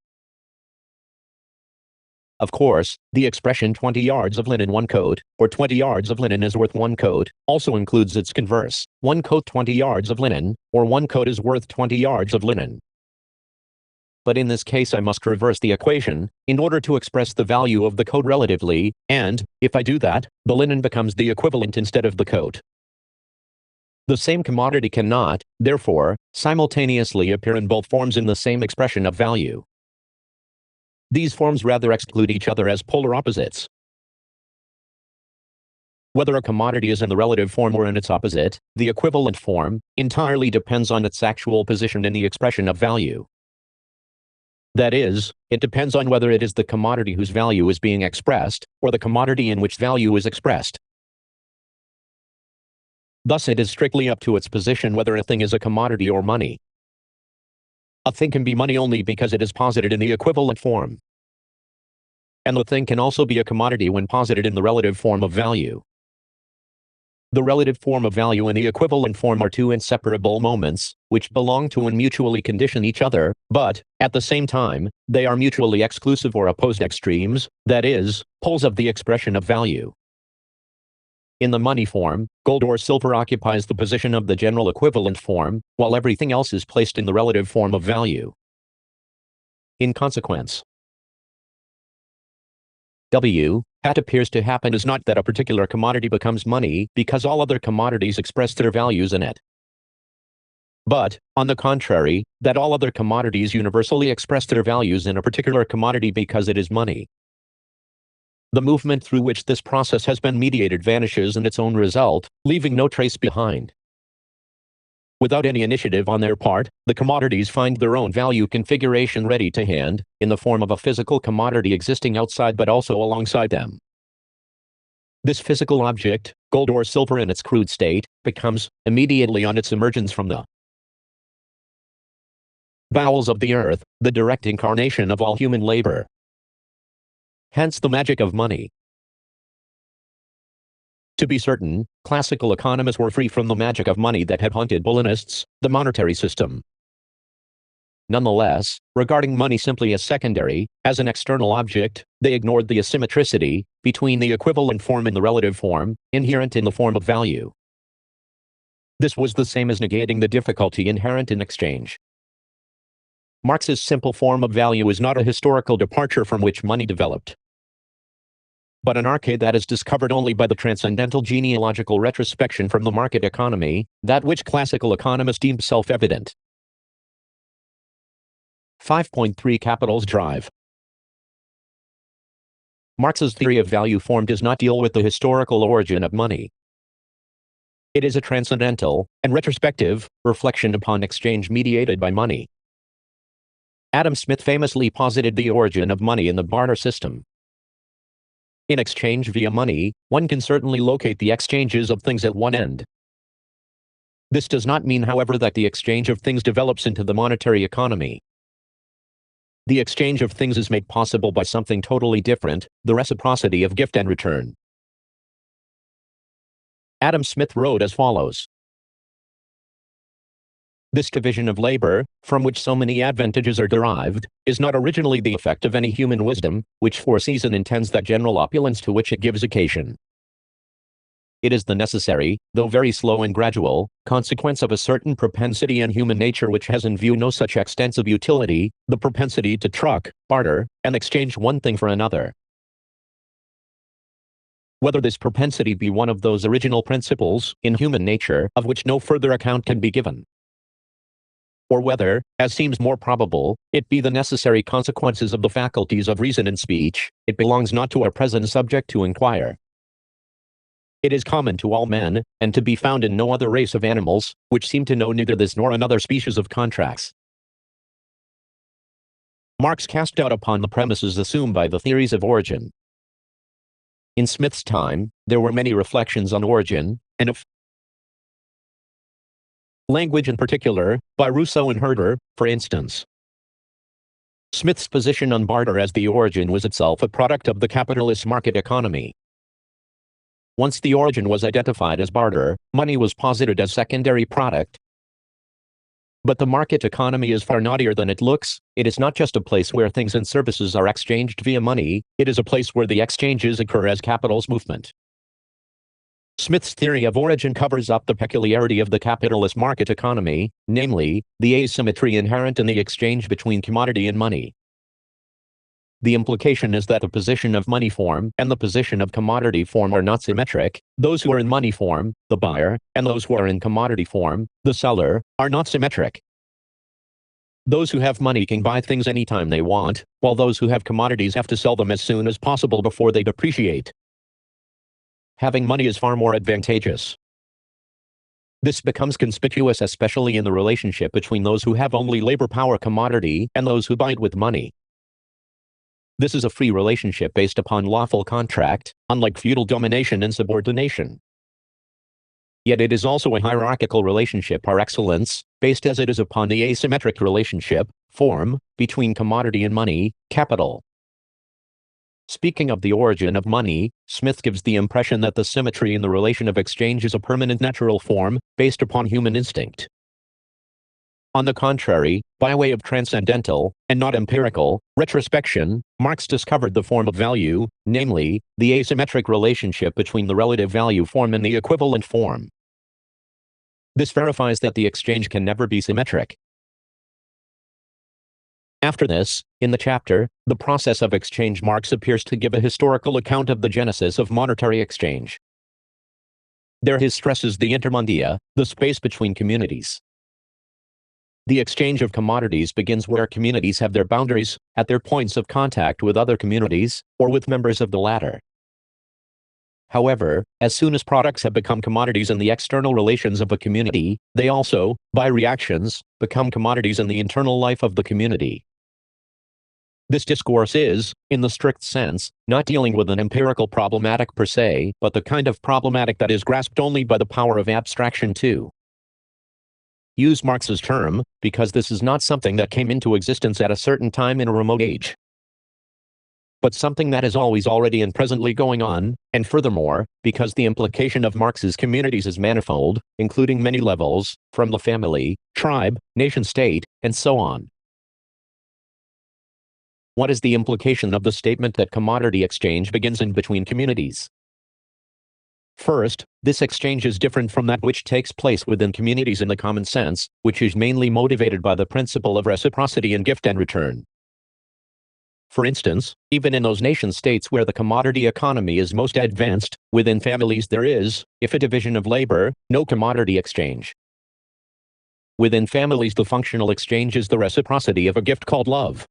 Of course, the expression 20 yards of linen, 1 coat, or 20 yards of linen is worth 1 coat, also includes its converse, 1 coat 20 yards of linen, or 1 coat is worth 20 yards of linen. But in this case I must reverse the equation, in order to express the value of the coat relatively, and, if I do that, the linen becomes the equivalent instead of the coat. The same commodity cannot, therefore, simultaneously appear in both forms in the same expression of value. These forms rather exclude each other as polar opposites. Whether a commodity is in the relative form or in its opposite, the equivalent form, entirely depends on its actual position in the expression of value. That is, it depends on whether it is the commodity whose value is being expressed, or the commodity in which value is expressed. Thus it is strictly up to its position whether a thing is a commodity or money. A thing can be money only because it is posited in the equivalent form. And the thing can also be a commodity when posited in the relative form of value. The relative form of value and the equivalent form are 2 inseparable moments, which belong to and mutually condition each other, but, at the same time, they are mutually exclusive or opposed extremes, that is, poles of the expression of value. In the money form, gold or silver occupies the position of the general equivalent form, while everything else is placed in the relative form of value. In consequence, what appears to happen is not that a particular commodity becomes money because all other commodities express their values in it, but, on the contrary, that all other commodities universally express their values in a particular commodity because it is money. The movement through which this process has been mediated vanishes in its own result, leaving no trace behind. Without any initiative on their part, the commodities find their own value configuration ready to hand, in the form of a physical commodity existing outside but also alongside them. This physical object, gold or silver in its crude state, becomes, immediately on its emergence from the bowels of the earth, the direct incarnation of all human labor. Hence the magic of money. To be certain, classical economists were free from the magic of money that had haunted Bolinists, the monetary system. Nonetheless, regarding money simply as secondary, as an external object, they ignored the asymmetricity between the equivalent form and the relative form, inherent in the form of value. This was the same as negating the difficulty inherent in exchange. Marx's simple form of value is not a historical departure from which money developed, but an arcade that is discovered only by the transcendental genealogical retrospection from the market economy, that which classical economists deemed self-evident. 5.3 Capital's drive. Marx's theory of value form does not deal with the historical origin of money. It is a transcendental and retrospective reflection upon exchange mediated by money. Adam Smith famously posited the origin of money in the barter system. In exchange via money, one can certainly locate the exchanges of things at one end. This does not mean, however, that the exchange of things develops into the monetary economy. The exchange of things is made possible by something totally different, the reciprocity of gift and return. Adam Smith wrote as follows: "This division of labor, from which so many advantages are derived, is not originally the effect of any human wisdom, which foresees and intends that general opulence to which it gives occasion. It is the necessary, though very slow and gradual, consequence of a certain propensity in human nature which has in view no such extensive utility, the propensity to truck, barter, and exchange one thing for another. Whether this propensity be one of those original principles in human nature of which no further account can be given, or whether, as seems more probable, it be the necessary consequences of the faculties of reason and speech, it belongs not to our present subject to inquire. It is common to all men, and to be found in no other race of animals, which seem to know neither this nor another species of contracts." Marx cast doubt upon the premises assumed by the theories of origin. In Smith's time, there were many reflections on origin, and of language in particular, by Rousseau and Herder, for instance. Smith's position on barter as the origin was itself a product of the capitalist market economy. Once the origin was identified as barter, money was posited as secondary product. But the market economy is far naughtier than it looks. It is not just a place where things and services are exchanged via money, it is a place where the exchanges occur as capital's movement. Smith's theory of origin covers up the peculiarity of the capitalist market economy, namely, the asymmetry inherent in the exchange between commodity and money. The implication is that the position of money form and the position of commodity form are not symmetric. Those who are in money form, the buyer, and those who are in commodity form, the seller, are not symmetric. Those who have money can buy things anytime they want, while those who have commodities have to sell them as soon as possible before they depreciate. Having money is far more advantageous. This becomes conspicuous especially in the relationship between those who have only labor power commodity and those who buy it with money. This is a free relationship based upon lawful contract, unlike feudal domination and subordination. Yet it is also a hierarchical relationship par excellence, based as it is upon the asymmetric relationship, form, between commodity and money, capital. Speaking of the origin of money, Smith gives the impression that the symmetry in the relation of exchange is a permanent natural form, based upon human instinct. On the contrary, by way of transcendental, and not empirical, retrospection, Marx discovered the form of value, namely, the asymmetric relationship between the relative value form and the equivalent form. This verifies that the exchange can never be symmetric. After this, in the chapter, The Process of Exchange, Marx appears to give a historical account of the genesis of monetary exchange. There he stresses the intermundia, the space between communities. The exchange of commodities begins where communities have their boundaries, at their points of contact with other communities, or with members of the latter. However, as soon as products have become commodities in the external relations of a community, they also, by reactions, become commodities in the internal life of the community. This discourse is, in the strict sense, not dealing with an empirical problematic per se, but the kind of problematic that is grasped only by the power of abstraction too. use Marx's term, because this is not something that came into existence at a certain time in a remote age, but something that is always already and presently going on, and furthermore, because the implication of Marx's communities is manifold, including many levels, from the family, tribe, nation-state, and so on. What is the implication of the statement that commodity exchange begins in between communities? First, this exchange is different from that which takes place within communities in the common sense, which is mainly motivated by the principle of reciprocity in gift and return. For instance, even in those nation-states where the commodity economy is most advanced, within families there is, if a division of labor, no commodity exchange. Within families the functional exchange is the reciprocity of a gift called love.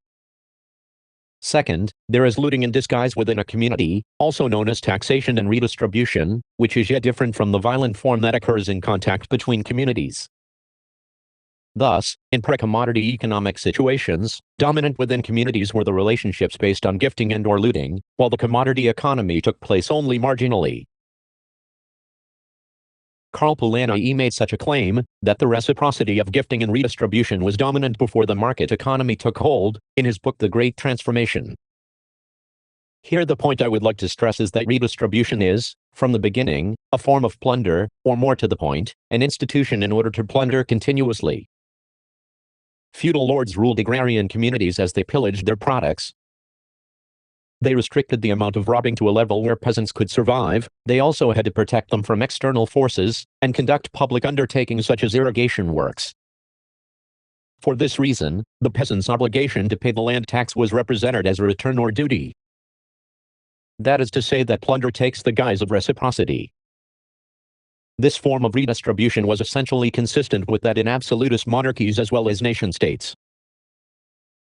Second, there is looting in disguise within a community, also known as taxation and redistribution, which is yet different from the violent form that occurs in contact between communities. Thus, in pre-commodity economic situations, dominant within communities were the relationships based on gifting and/or looting, while the commodity economy took place only marginally. Karl Polanyi made such a claim, that the reciprocity of gifting and redistribution was dominant before the market economy took hold, in his book The Great Transformation. Here the point I would like to stress is that redistribution is, from the beginning, a form of plunder, or more to the point, an institution in order to plunder continuously. Feudal lords ruled agrarian communities as they pillaged their products. They restricted the amount of robbing to a level where peasants could survive. They also had to protect them from external forces, and conduct public undertakings such as irrigation works. For this reason, the peasant's obligation to pay the land tax was represented as a return or duty. That is to say that plunder takes the guise of reciprocity. This form of redistribution was essentially consistent with that in absolutist monarchies as well as nation-states.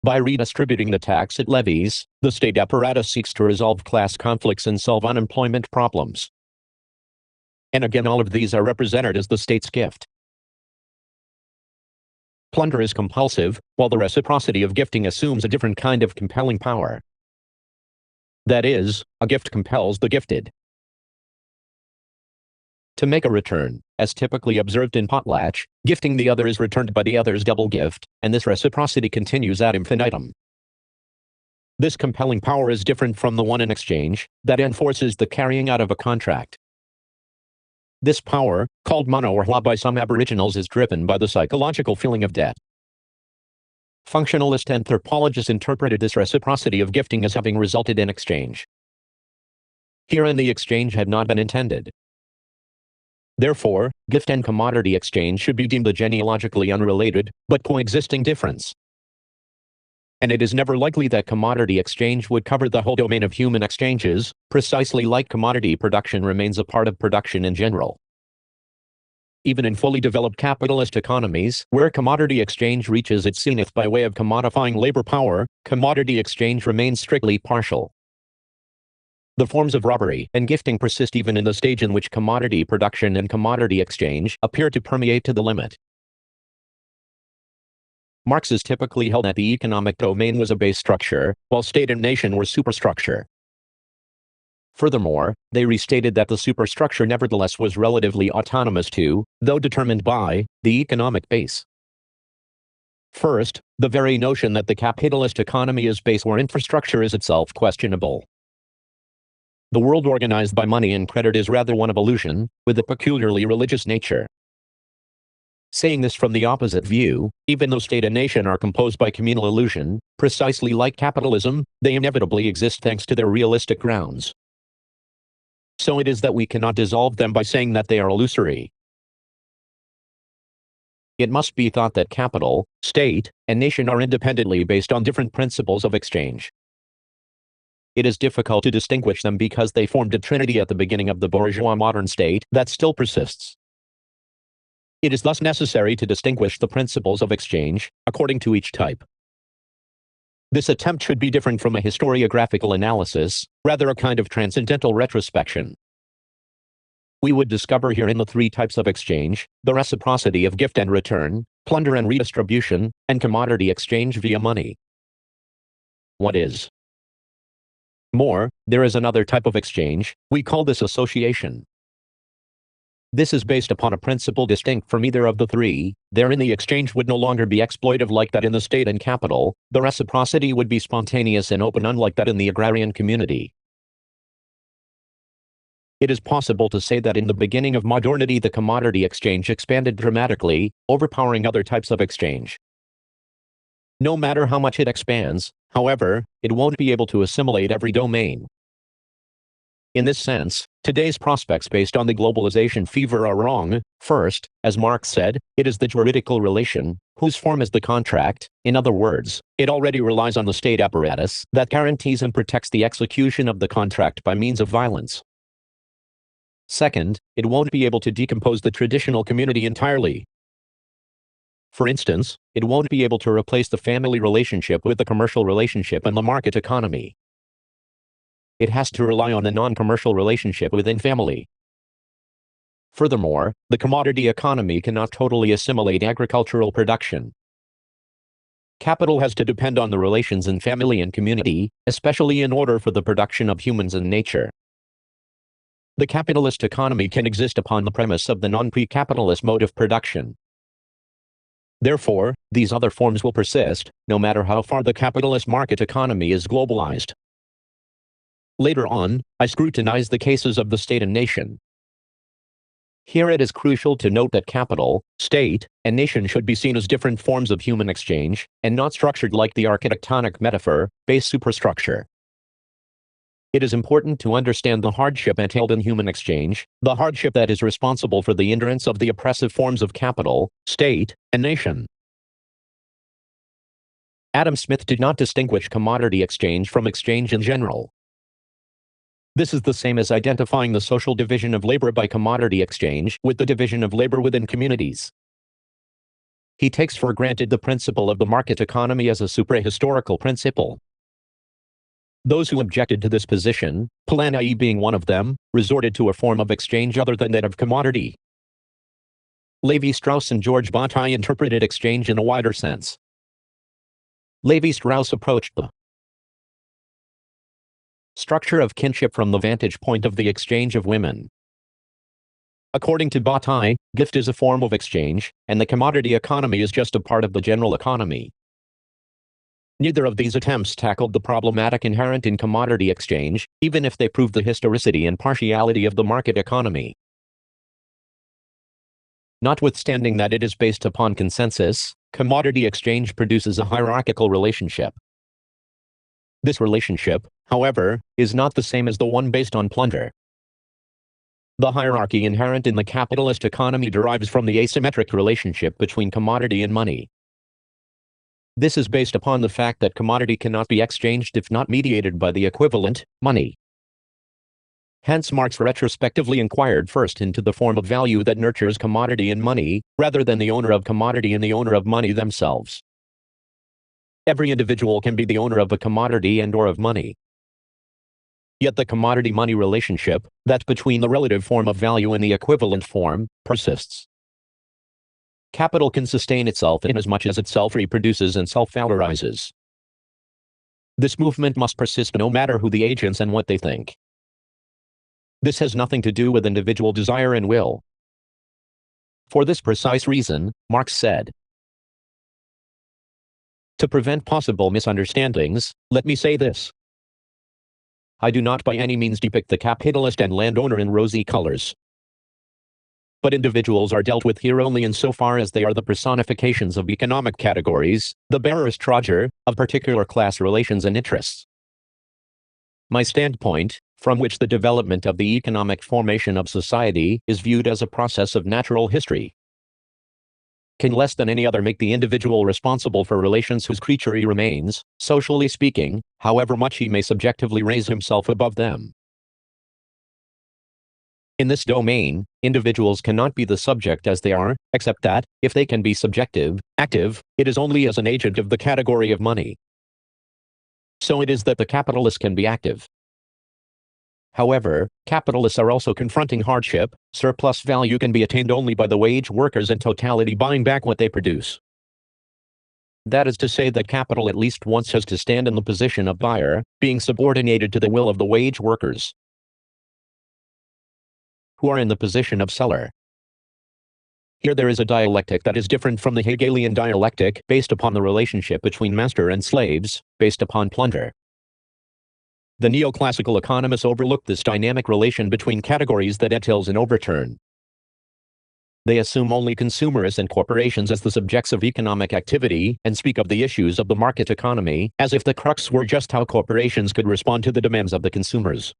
By redistributing the tax it levies, the state apparatus seeks to resolve class conflicts and solve unemployment problems. And again all of these are represented as the state's gift. Plunder is compulsive, while the reciprocity of gifting assumes a different kind of compelling power. That is, a gift compels the gifted to make a return, as typically observed in potlatch, gifting the other is returned by the other's double gift, and this reciprocity continues ad infinitum. This compelling power is different from the one in exchange, that enforces the carrying out of a contract. This power, called mano or hua by some aboriginals, is driven by the psychological feeling of debt. Functionalist anthropologists interpreted this reciprocity of gifting as having resulted in exchange. Herein the exchange had not been intended. Therefore, gift and commodity exchange should be deemed a genealogically unrelated, but coexisting difference. And it is never likely that commodity exchange would cover the whole domain of human exchanges, precisely like commodity production remains a part of production in general. Even in fully developed capitalist economies, where commodity exchange reaches its zenith by way of commodifying labor power, commodity exchange remains strictly partial. The forms of robbery and gifting persist even in the stage in which commodity production and commodity exchange appear to permeate to the limit. Marxists typically held that the economic domain was a base structure, while state and nation were superstructure. Furthermore, they restated that the superstructure nevertheless was relatively autonomous to, though determined by, the economic base. First, the very notion that the capitalist economy is base or infrastructure is itself questionable. The world organized by money and credit is rather one of illusion, with a peculiarly religious nature. Saying this from the opposite view, even though state and nation are composed by communal illusion, precisely like capitalism, they inevitably exist thanks to their realistic grounds. So it is that we cannot dissolve them by saying that they are illusory. It must be thought that capital, state, and nation are independently based on different principles of exchange. It is difficult to distinguish them because they formed a trinity at the beginning of the bourgeois modern state that still persists. It is thus necessary to distinguish the principles of exchange, according to each type. This attempt should be different from a historiographical analysis, rather a kind of transcendental retrospection. We would discover herein the three types of exchange, the reciprocity of gift and return, plunder and redistribution, and commodity exchange via money. What is more, there is another type of exchange, we call this association. This is based upon a principle distinct from either of the three. Therein the exchange would no longer be exploitive like that in the state and capital. The reciprocity would be spontaneous and open, unlike that in the agrarian community. It is possible to say that in the beginning of modernity the commodity exchange expanded dramatically, overpowering other types of exchange. No matter how much it expands, however, it won't be able to assimilate every domain. In this sense, today's prospects based on the globalization fever are wrong. First, as Marx said, it is the juridical relation, whose form is the contract. In other words, it already relies on the state apparatus that guarantees and protects the execution of the contract by means of violence. Second, it won't be able to decompose the traditional community entirely. For instance, it won't be able to replace the family relationship with the commercial relationship in the market economy. It has to rely on the non-commercial relationship within family. Furthermore, the commodity economy cannot totally assimilate agricultural production. Capital has to depend on the relations in family and community, especially in order for the production of humans and nature. The capitalist economy can exist upon the premise of the non-pre-capitalist mode of production. Therefore, these other forms will persist, no matter how far the capitalist market economy is globalized. Later on, I scrutinized the cases of the state and nation. Here it is crucial to note that capital, state, and nation should be seen as different forms of human exchange, and not structured like the architectonic metaphor, base superstructure. It is important to understand the hardship entailed in human exchange, the hardship that is responsible for the endurance of the oppressive forms of capital, state, and nation. Adam Smith did not distinguish commodity exchange from exchange in general. This is the same as identifying the social division of labor by commodity exchange with the division of labor within communities. He takes for granted the principle of the market economy as a suprahistorical principle. Those who objected to this position, Polanyi being one of them, resorted to a form of exchange other than that of commodity. Levi-Strauss and George Bataille interpreted exchange in a wider sense. Levi-Strauss approached the structure of kinship from the vantage point of the exchange of women. According to Bataille, gift is a form of exchange, and the commodity economy is just a part of the general economy. Neither of these attempts tackled the problematic inherent in commodity exchange, even if they proved the historicity and partiality of the market economy. Notwithstanding that it is based upon consensus, commodity exchange produces a hierarchical relationship. This relationship, however, is not the same as the one based on plunder. The hierarchy inherent in the capitalist economy derives from the asymmetric relationship between commodity and money. This is based upon the fact that commodity cannot be exchanged if not mediated by the equivalent, money. Hence Marx retrospectively inquired first into the form of value that nurtures commodity and money, rather than the owner of commodity and the owner of money themselves. Every individual can be the owner of a commodity and/or of money. Yet the commodity-money relationship, that's between the relative form of value and the equivalent form, persists. Capital can sustain itself inasmuch as it self-reproduces and self-valorizes. This movement must persist no matter who the agents and what they think. This has nothing to do with individual desire and will. For this precise reason, Marx said, "To prevent possible misunderstandings, let me say this. I do not by any means depict the capitalist and landowner in rosy colors. But individuals are dealt with here only insofar as they are the personifications of economic categories, the bearers trotter, of particular class relations and interests. My standpoint, from which the development of the economic formation of society is viewed as a process of natural history, can less than any other make the individual responsible for relations whose creature he remains, socially speaking, however much he may subjectively raise himself above them. In this domain, individuals cannot be the subject as they are, except that, if they can be subjective, active, it is only as an agent of the category of money. So it is that the capitalist can be active. However, capitalists are also confronting hardship. Surplus value can be attained only by the wage workers in totality buying back what they produce. That is to say that capital at least once has to stand in the position of buyer, being subordinated to the will of the wage workers, who are in the position of seller. Here there is a dialectic that is different from the Hegelian dialectic, based upon the relationship between master and slaves, based upon plunder. The neoclassical economists overlook this dynamic relation between categories that entails an overturn. They assume only consumers and corporations as the subjects of economic activity, and speak of the issues of the market economy, as if the crux were just how corporations could respond to the demands of the consumers.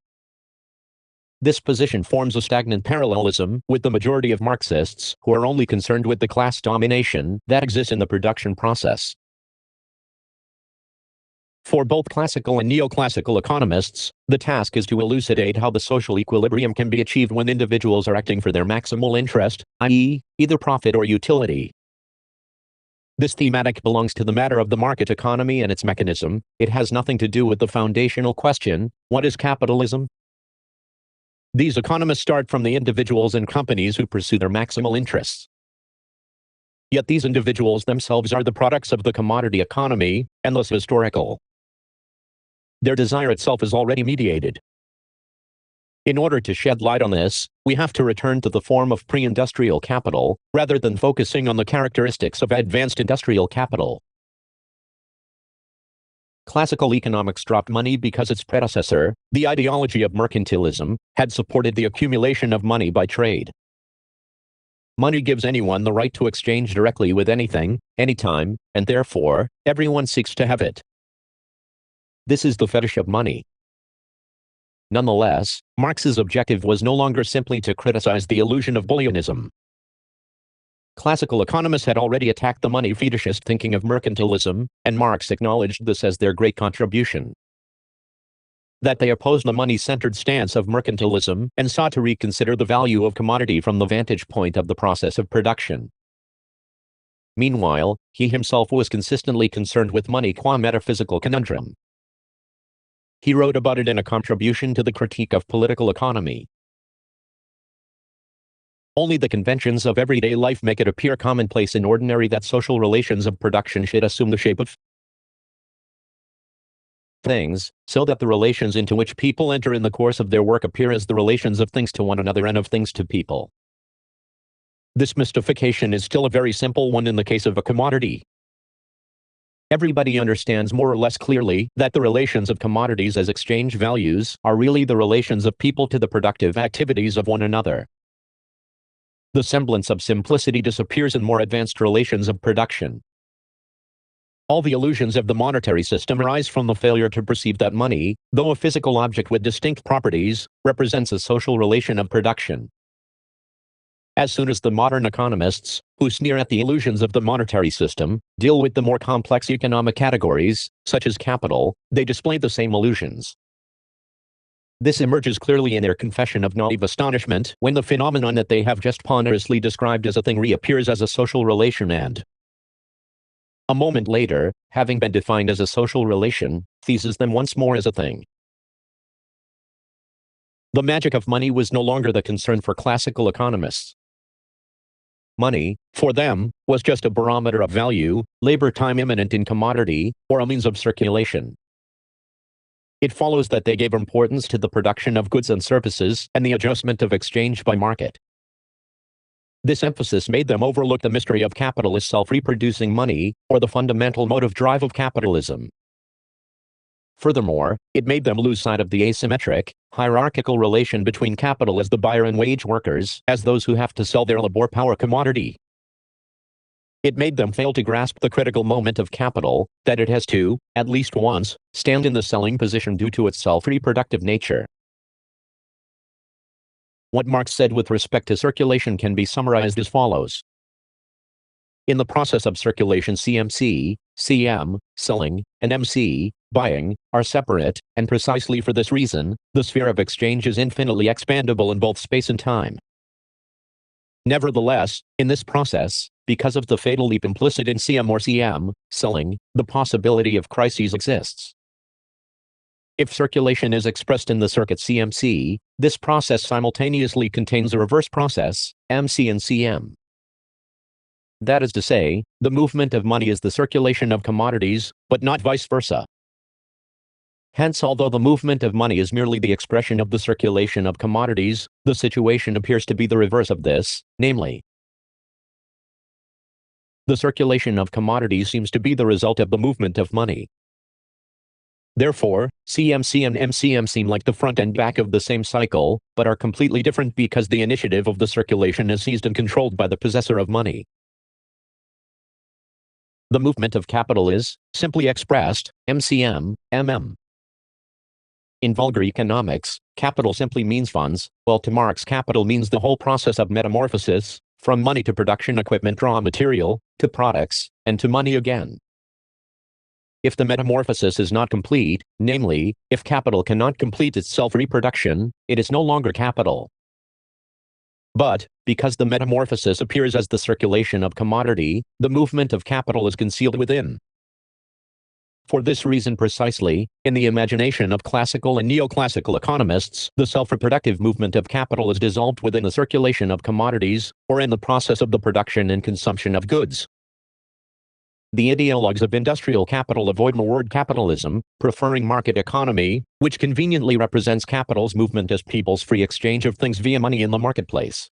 This position forms a stagnant parallelism with the majority of Marxists, who are only concerned with the class domination that exists in the production process. For both classical and neoclassical economists, the task is to elucidate how the social equilibrium can be achieved when individuals are acting for their maximal interest, i.e., either profit or utility. This thematic belongs to the matter of the market economy and its mechanism. It has nothing to do with the foundational question, what is capitalism? These economists start from the individuals and companies who pursue their maximal interests. Yet these individuals themselves are the products of the commodity economy, and thus historical. Their desire itself is already mediated. In order to shed light on this, we have to return to the form of pre-industrial capital, rather than focusing on the characteristics of advanced industrial capital. Classical economics dropped money because its predecessor, the ideology of mercantilism, had supported the accumulation of money by trade. Money gives anyone the right to exchange directly with anything, anytime, and therefore, everyone seeks to have it. This is the fetish of money. Nonetheless, Marx's objective was no longer simply to criticize the illusion of bullionism. Classical economists had already attacked the money fetishist thinking of mercantilism, and Marx acknowledged this as their great contribution. That they opposed the money-centered stance of mercantilism and sought to reconsider the value of commodity from the vantage point of the process of production. Meanwhile, he himself was consistently concerned with money qua metaphysical conundrum. He wrote about it in a contribution to the Critique of Political Economy. Only the conventions of everyday life make it appear commonplace and ordinary that social relations of production should assume the shape of things, so that the relations into which people enter in the course of their work appear as the relations of things to one another and of things to people. This mystification is still a very simple one in the case of a commodity. Everybody understands more or less clearly that the relations of commodities as exchange values are really the relations of people to the productive activities of one another. The semblance of simplicity disappears in more advanced relations of production. All the illusions of the monetary system arise from the failure to perceive that money, though a physical object with distinct properties, represents a social relation of production. As soon as the modern economists, who sneer at the illusions of the monetary system, deal with the more complex economic categories, such as capital, they display the same illusions. This emerges clearly in their confession of naive astonishment when the phenomenon that they have just ponderously described as a thing reappears as a social relation and, a moment later, having been defined as a social relation, theses them once more as a thing. The magic of money was no longer the concern for classical economists. Money, for them, was just a barometer of value, labor time immanent in commodity, or a means of circulation. It follows that they gave importance to the production of goods and services and the adjustment of exchange by market. This emphasis made them overlook the mystery of capitalist self-reproducing money, or the fundamental motive drive of capitalism. Furthermore, it made them lose sight of the asymmetric, hierarchical relation between capital as the buyer and wage workers as those who have to sell their labor power commodity. It made them fail to grasp the critical moment of capital, that it has to, at least once, stand in the selling position due to its self-reproductive nature. What Marx said with respect to circulation can be summarized as follows. In the process of circulation, CMC, CM, selling, and MC, buying, are separate, and precisely for this reason, the sphere of exchange is infinitely expandable in both space and time. Nevertheless, in this process, because of the fatal leap implicit in CM or CM, selling, the possibility of crises exists. If circulation is expressed in the circuit CMC, this process simultaneously contains a reverse process, MC and CM. That is to say, the movement of money is the circulation of commodities, but not vice versa. Hence, although the movement of money is merely the expression of the circulation of commodities, the situation appears to be the reverse of this, namely, the circulation of commodities seems to be the result of the movement of money. Therefore, CMC and MCM seem like the front and back of the same cycle, but are completely different because the initiative of the circulation is seized and controlled by the possessor of money. The movement of capital is, simply expressed, MCM, MM. In vulgar economics, capital simply means funds, while to Marx capital means the whole process of metamorphosis, from money to production equipment raw material, to products, and to money again. If the metamorphosis is not complete, namely, if capital cannot complete its self-reproduction, it is no longer capital. But, because the metamorphosis appears as the circulation of commodity, the movement of capital is concealed within. For this reason precisely, in the imagination of classical and neoclassical economists, the self-reproductive movement of capital is dissolved within the circulation of commodities, or in the process of the production and consumption of goods. The ideologues of industrial capital avoid the word capitalism, preferring market economy, which conveniently represents capital's movement as people's free exchange of things via money in the marketplace.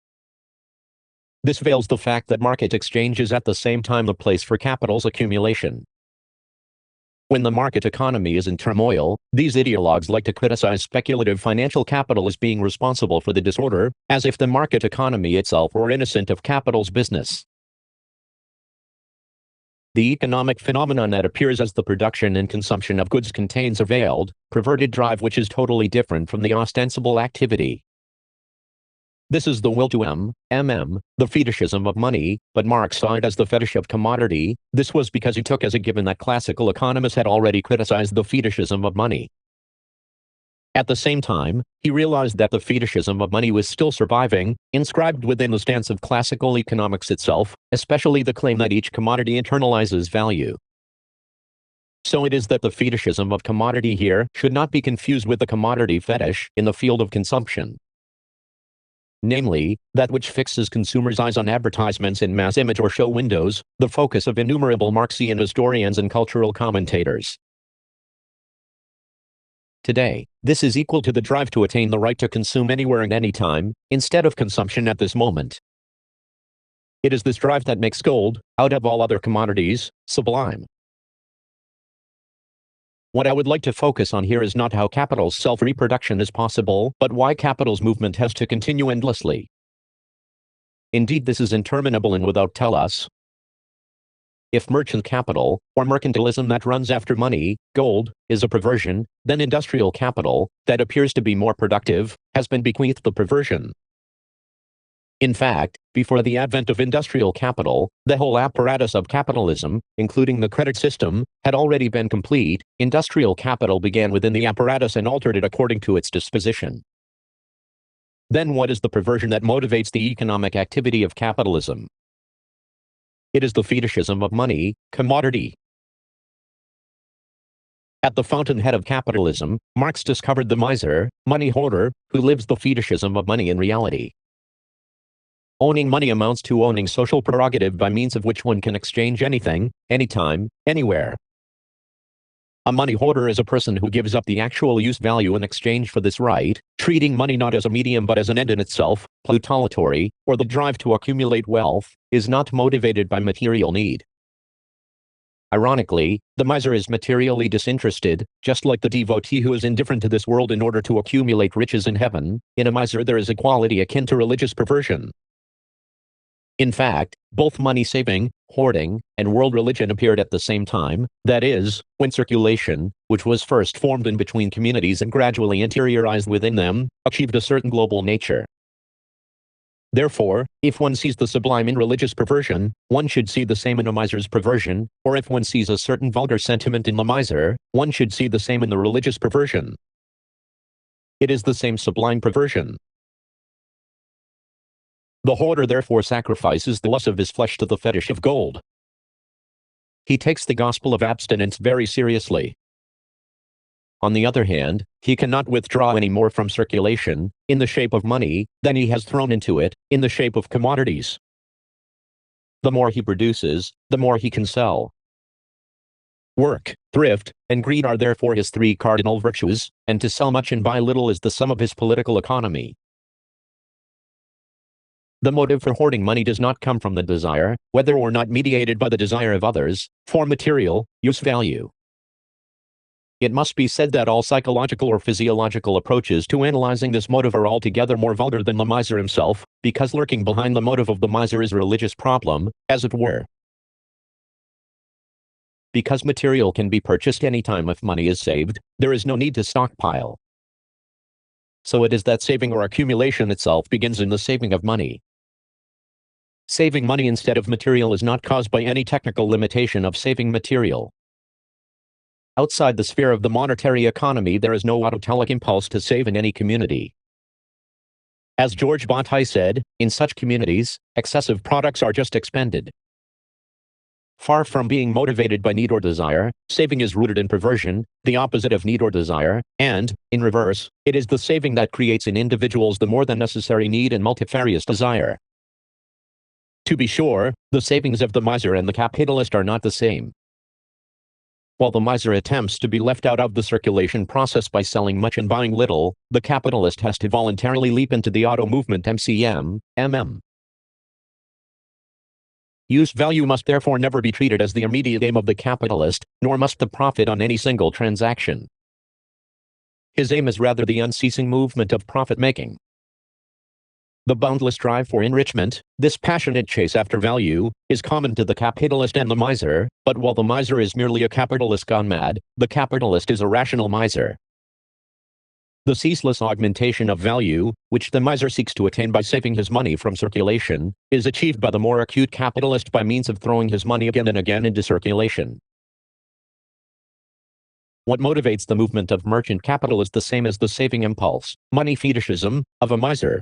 This veils the fact that market exchange is at the same time the place for capital's accumulation. When the market economy is in turmoil, these ideologues like to criticize speculative financial capital as being responsible for the disorder, as if the market economy itself were innocent of capital's business. The economic phenomenon that appears as the production and consumption of goods contains a veiled, perverted drive which is totally different from the ostensible activity. This is the will to the fetishism of money, but Marx saw it as the fetish of commodity. This was because he took as a given that classical economists had already criticized the fetishism of money. At the same time, he realized that the fetishism of money was still surviving, inscribed within the stance of classical economics itself, especially the claim that each commodity internalizes value. So it is that the fetishism of commodity here should not be confused with the commodity fetish in the field of consumption. Namely, that which fixes consumers' eyes on advertisements in mass image or show windows, the focus of innumerable Marxian historians and cultural commentators. Today, this is equal to the drive to attain the right to consume anywhere and anytime, instead of consumption at this moment. It is this drive that makes gold, out of all other commodities, sublime. What I would like to focus on here is not how capital's self-reproduction is possible, but why capital's movement has to continue endlessly. Indeed, this is interminable and without tell-us. If merchant capital, or mercantilism that runs after money, gold, is a perversion, then industrial capital, that appears to be more productive, has been bequeathed the perversion. In fact, before the advent of industrial capital, the whole apparatus of capitalism, including the credit system, had already been complete. Industrial capital began within the apparatus and altered it according to its disposition. Then what is the perversion that motivates the economic activity of capitalism? It is the fetishism of money, commodity. At the fountainhead of capitalism, Marx discovered the miser, money hoarder, who lives the fetishism of money in reality. Owning money amounts to owning social prerogative by means of which one can exchange anything, anytime, anywhere. A money hoarder is a person who gives up the actual use value in exchange for this right, treating money not as a medium but as an end in itself. Plutolatory, or the drive to accumulate wealth, is not motivated by material need. Ironically, the miser is materially disinterested, just like the devotee who is indifferent to this world in order to accumulate riches in heaven. In a miser there is a quality akin to religious perversion. In fact, both money-saving, hoarding, and world religion appeared at the same time, that is, when circulation, which was first formed in between communities and gradually interiorized within them, achieved a certain global nature. Therefore, if one sees the sublime in religious perversion, one should see the same in a miser's perversion, or if one sees a certain vulgar sentiment in the miser, one should see the same in the religious perversion. It is the same sublime perversion. The hoarder therefore sacrifices the lust of his flesh to the fetish of gold. He takes the gospel of abstinence very seriously. On the other hand, he cannot withdraw any more from circulation, in the shape of money, than he has thrown into it, in the shape of commodities. The more he produces, the more he can sell. Work, thrift, and greed are therefore his three cardinal virtues, and to sell much and buy little is the sum of his political economy. The motive for hoarding money does not come from the desire, whether or not mediated by the desire of others, for material use value. It must be said that all psychological or physiological approaches to analyzing this motive are altogether more vulgar than the miser himself, because lurking behind the motive of the miser is a religious problem, as it were. Because material can be purchased any time if money is saved, there is no need to stockpile. So it is that saving or accumulation itself begins in the saving of money. Saving money instead of material is not caused by any technical limitation of saving material. Outside the sphere of the monetary economy, there is no autotelic impulse to save in any community. As George Bataille said, in such communities, excessive products are just expended. Far from being motivated by need or desire, saving is rooted in perversion, the opposite of need or desire, and, in reverse, it is the saving that creates in individuals the more than necessary need and multifarious desire. To be sure, the savings of the miser and the capitalist are not the same. While the miser attempts to be left out of the circulation process by selling much and buying little, the capitalist has to voluntarily leap into the auto movement MM. Use value must therefore never be treated as the immediate aim of the capitalist, nor must the profit on any single transaction. His aim is rather the unceasing movement of profit-making. The boundless drive for enrichment, this passionate chase after value, is common to the capitalist and the miser, but while the miser is merely a capitalist gone mad, the capitalist is a rational miser. The ceaseless augmentation of value, which the miser seeks to attain by saving his money from circulation, is achieved by the more acute capitalist by means of throwing his money again and again into circulation. What motivates the movement of merchant capital is the same as the saving impulse, money fetishism, of a miser.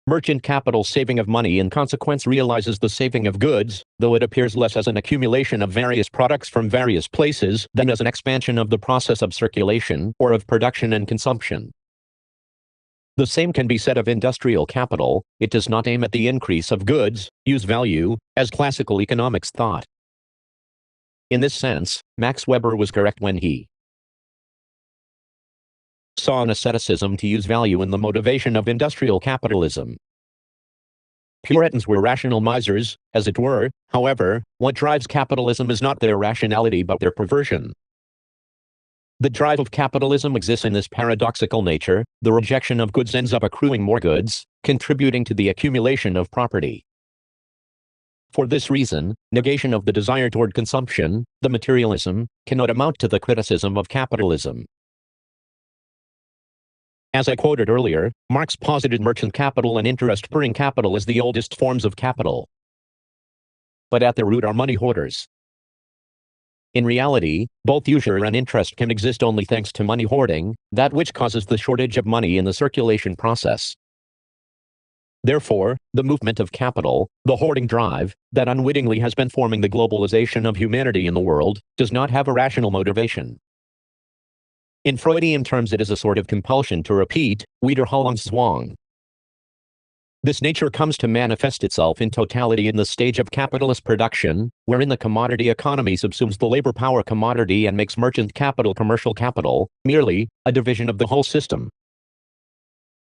Merchant capital's saving of money in consequence realizes the saving of goods, though it appears less as an accumulation of various products from various places than as an expansion of the process of circulation or of production and consumption. The same can be said of industrial capital. It does not aim at the increase of goods, use value, as classical economics thought. In this sense, Max Weber was correct when he saw an asceticism to use value in the motivation of industrial capitalism. Puritans were rational misers, as it were. However, what drives capitalism is not their rationality but their perversion. The drive of capitalism exists in this paradoxical nature: the rejection of goods ends up accruing more goods, contributing to the accumulation of property. For this reason, negation of the desire toward consumption, the materialism, cannot amount to the criticism of capitalism. As I quoted earlier, Marx posited merchant capital and interest-bearing capital as the oldest forms of capital. But at their root are money hoarders. In reality, both usury and interest can exist only thanks to money hoarding, that which causes the shortage of money in the circulation process. Therefore, the movement of capital, the hoarding drive, that unwittingly has been forming the globalization of humanity in the world, does not have a rational motivation. In Freudian terms, it is a sort of compulsion to repeat, Wiederholungszwang. This nature comes to manifest itself in totality in the stage of capitalist production, wherein the commodity economy subsumes the labor power commodity and makes merchant capital commercial capital, merely a division of the whole system.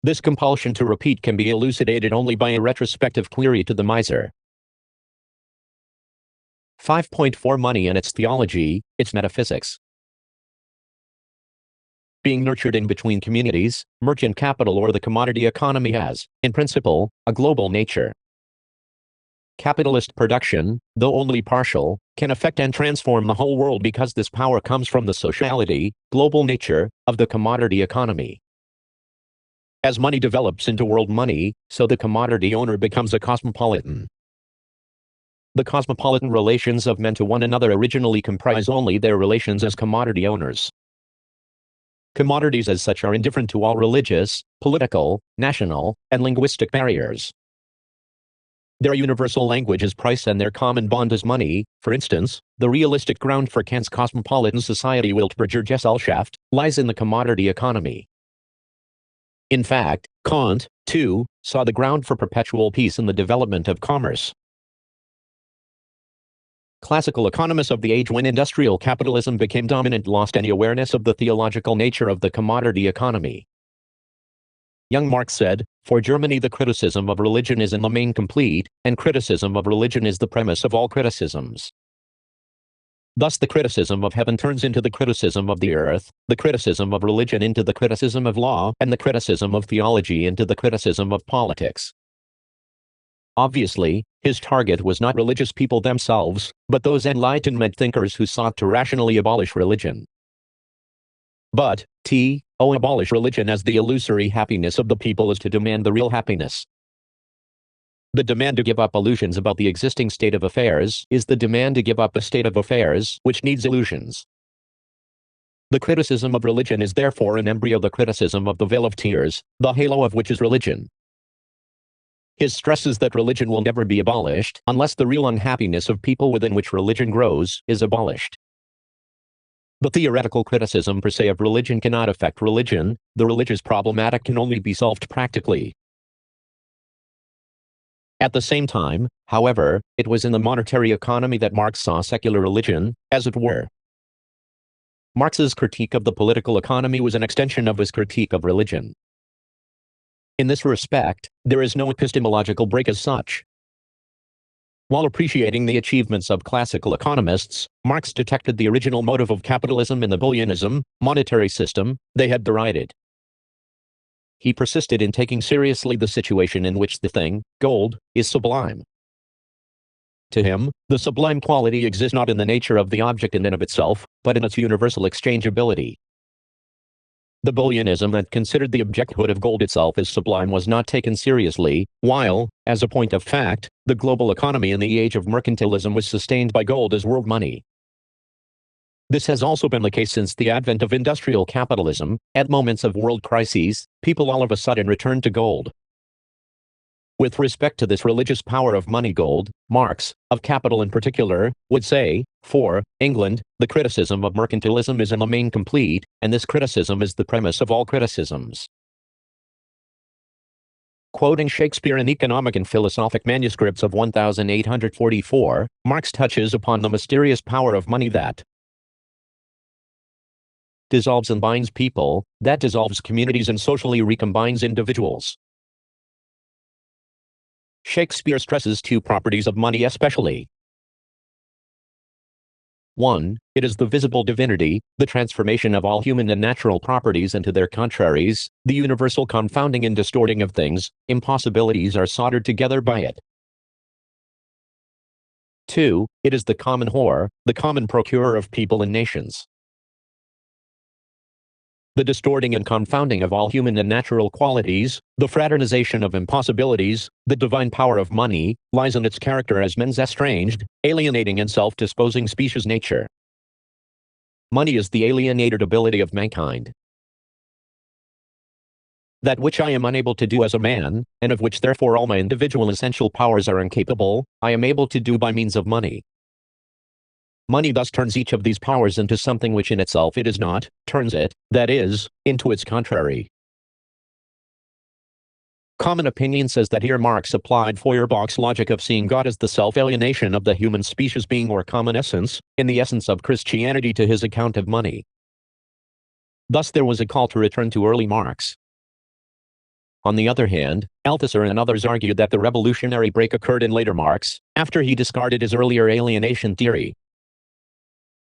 This compulsion to repeat can be elucidated only by a retrospective query to the miser. 5.4 Money and its theology, its metaphysics. Being nurtured in between communities, merchant capital or the commodity economy has, in principle, a global nature. Capitalist production, though only partial, can affect and transform the whole world because this power comes from the sociality, global nature, of the commodity economy. As money develops into world money, so the commodity owner becomes a cosmopolitan. The cosmopolitan relations of men to one another originally comprise only their relations as commodity owners. Commodities as such are indifferent to all religious, political, national, and linguistic barriers. Their universal language is price and their common bond is money. For instance, the realistic ground for Kant's cosmopolitan society Weltbürger Gesellschaft lies in the commodity economy. In fact, Kant, too, saw the ground for perpetual peace in the development of commerce. Classical economists of the age when industrial capitalism became dominant lost any awareness of the theological nature of the commodity economy. Young Marx said, "For Germany the criticism of religion is in the main complete, and criticism of religion is the premise of all criticisms. Thus the criticism of heaven turns into the criticism of the earth, the criticism of religion into the criticism of law, and the criticism of theology into the criticism of politics." Obviously, his target was not religious people themselves, but those Enlightenment thinkers who sought to rationally abolish religion. But, abolish religion as the illusory happiness of the people is to demand the real happiness. The demand to give up illusions about the existing state of affairs is the demand to give up a state of affairs which needs illusions. The criticism of religion is therefore an embryo the criticism of the veil of tears, the halo of which is religion. His stresses that religion will never be abolished unless the real unhappiness of people within which religion grows is abolished. The theoretical criticism per se of religion cannot affect religion, the religious problematic can only be solved practically. At the same time, however, it was in the monetary economy that Marx saw secular religion, as it were. Marx's critique of the political economy was an extension of his critique of religion. In this respect, there is no epistemological break as such. While appreciating the achievements of classical economists, Marx detected the original motive of capitalism in the bullionism, monetary system, they had derided. He persisted in taking seriously the situation in which the thing, gold, is sublime. To him, the sublime quality exists not in the nature of the object in and of itself, but in its universal exchangeability. The bullionism that considered the objecthood of gold itself as sublime was not taken seriously, while, as a point of fact, the global economy in the age of mercantilism was sustained by gold as world money. This has also been the case since the advent of industrial capitalism. At moments of world crises, people all of a sudden return to gold. With respect to this religious power of money, gold, Marx, of capital in particular, would say, for England, the criticism of mercantilism is in the main complete, and this criticism is the premise of all criticisms. Quoting Shakespeare in economic and philosophic manuscripts of 1844, Marx touches upon the mysterious power of money that dissolves and binds people, that dissolves communities and socially recombines individuals. Shakespeare stresses two properties of money especially. 1. It is the visible divinity, the transformation of all human and natural properties into their contraries, the universal confounding and distorting of things, impossibilities are soldered together by it. 2. It is the common whore, the common procurer of people and nations. The distorting and confounding of all human and natural qualities, the fraternization of impossibilities, the divine power of money, lies in its character as men's estranged, alienating and self-disposing species nature. Money is the alienated ability of mankind. That which I am unable to do as a man, and of which therefore all my individual essential powers are incapable, I am able to do by means of money. Money thus turns each of these powers into something which in itself it is not, turns it, that is, into its contrary. Common opinion says that here Marx applied Feuerbach's logic of seeing God as the self-alienation of the human species being or common essence, in the essence of Christianity to his account of money. Thus there was a call to return to early Marx. On the other hand, Althusser and others argued that the revolutionary break occurred in later Marx, after he discarded his earlier alienation theory.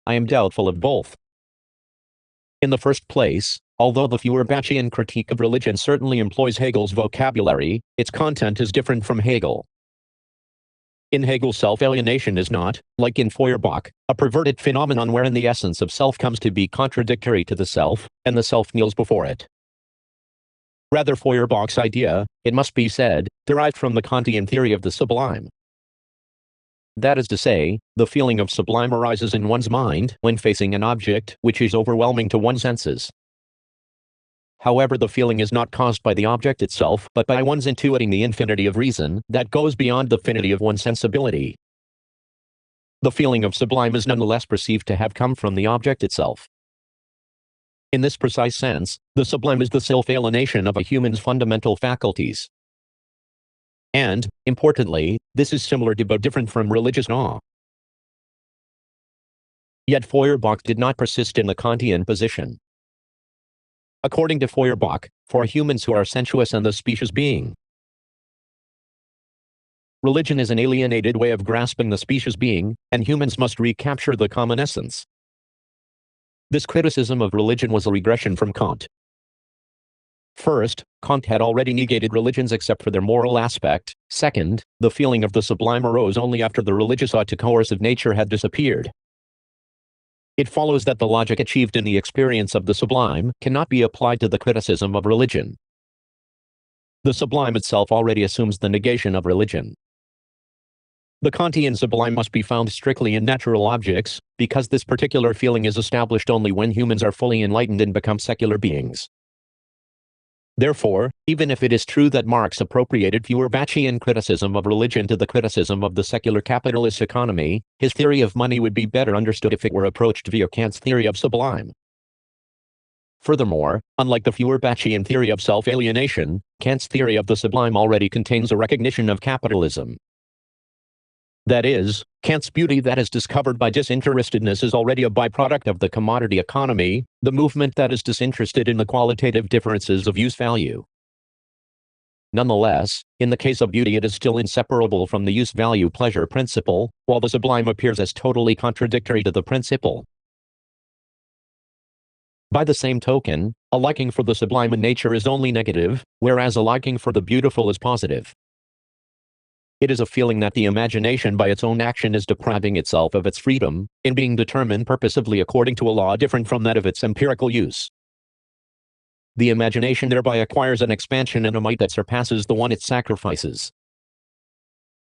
I am doubtful of both. In the first place, although the Feuerbachian critique of religion certainly employs Hegel's vocabulary, its content is different from Hegel. In Hegel, self-alienation is not, like in Feuerbach, a perverted phenomenon wherein the essence of self comes to be contradictory to the self, and the self kneels before it. Rather, Feuerbach's idea, it must be said, derived from the Kantian theory of the sublime. That is to say, the feeling of sublime arises in one's mind when facing an object which is overwhelming to one's senses. However, the feeling is not caused by the object itself, but by one's intuiting the infinity of reason that goes beyond the finity of one's sensibility. The feeling of sublime is nonetheless perceived to have come from the object itself. In this precise sense, the sublime is the self-alienation of a human's fundamental faculties. And, importantly, this is similar to but different from religious awe. Yet Feuerbach did not persist in the Kantian position. according to Feuerbach, for humans who are sensuous and the specious being. Religion is an alienated way of grasping the specious being, and humans must recapture the common essence. This criticism of religion was a regression from Kant. First, Kant had already negated religions except for their moral aspect. Second, the feeling of the sublime arose only after the religious autocoercive nature had disappeared. It follows that the logic achieved in the experience of the sublime cannot be applied to the criticism of religion. The sublime itself already assumes the negation of religion. The Kantian sublime must be found strictly in natural objects, because this particular feeling is established only when humans are fully enlightened and become secular beings. Therefore, even if it is true that Marx appropriated Feuerbachian criticism of religion to the criticism of the secular capitalist economy, his theory of money would be better understood if it were approached via Kant's theory of sublime. Furthermore, unlike the Feuerbachian theory of self-alienation, Kant's theory of the sublime already contains a recognition of capitalism. That is, Kant's beauty that is discovered by disinterestedness is already a byproduct of the commodity economy, the movement that is disinterested in the qualitative differences of use-value. Nonetheless, in the case of beauty it is still inseparable from the use-value-pleasure principle, while the sublime appears as totally contradictory to the principle. By the same token, a liking for the sublime in nature is only negative, whereas a liking for the beautiful is positive. It is a feeling that the imagination by its own action is depriving itself of its freedom, in being determined purposively according to a law different from that of its empirical use. The imagination thereby acquires an expansion and a might that surpasses the one it sacrifices.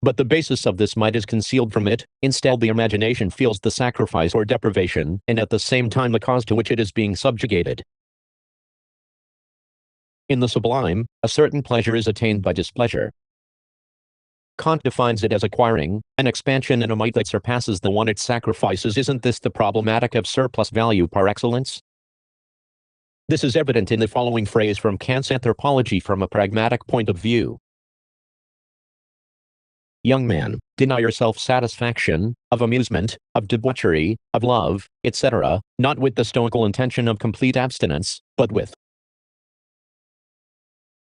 But the basis of this might is concealed from it. Instead, the imagination feels the sacrifice or deprivation, and at the same time the cause to which it is being subjugated. In the sublime, a certain pleasure is attained by displeasure. Kant defines it as acquiring an expansion and a might that surpasses the one it sacrifices. Isn't this the problematic of surplus value par excellence? This is evident in the following phrase from Kant's Anthropology from a pragmatic point of view. Young man, deny yourself satisfaction, of amusement, of debauchery, of love, etc., not with the stoical intention of complete abstinence, but with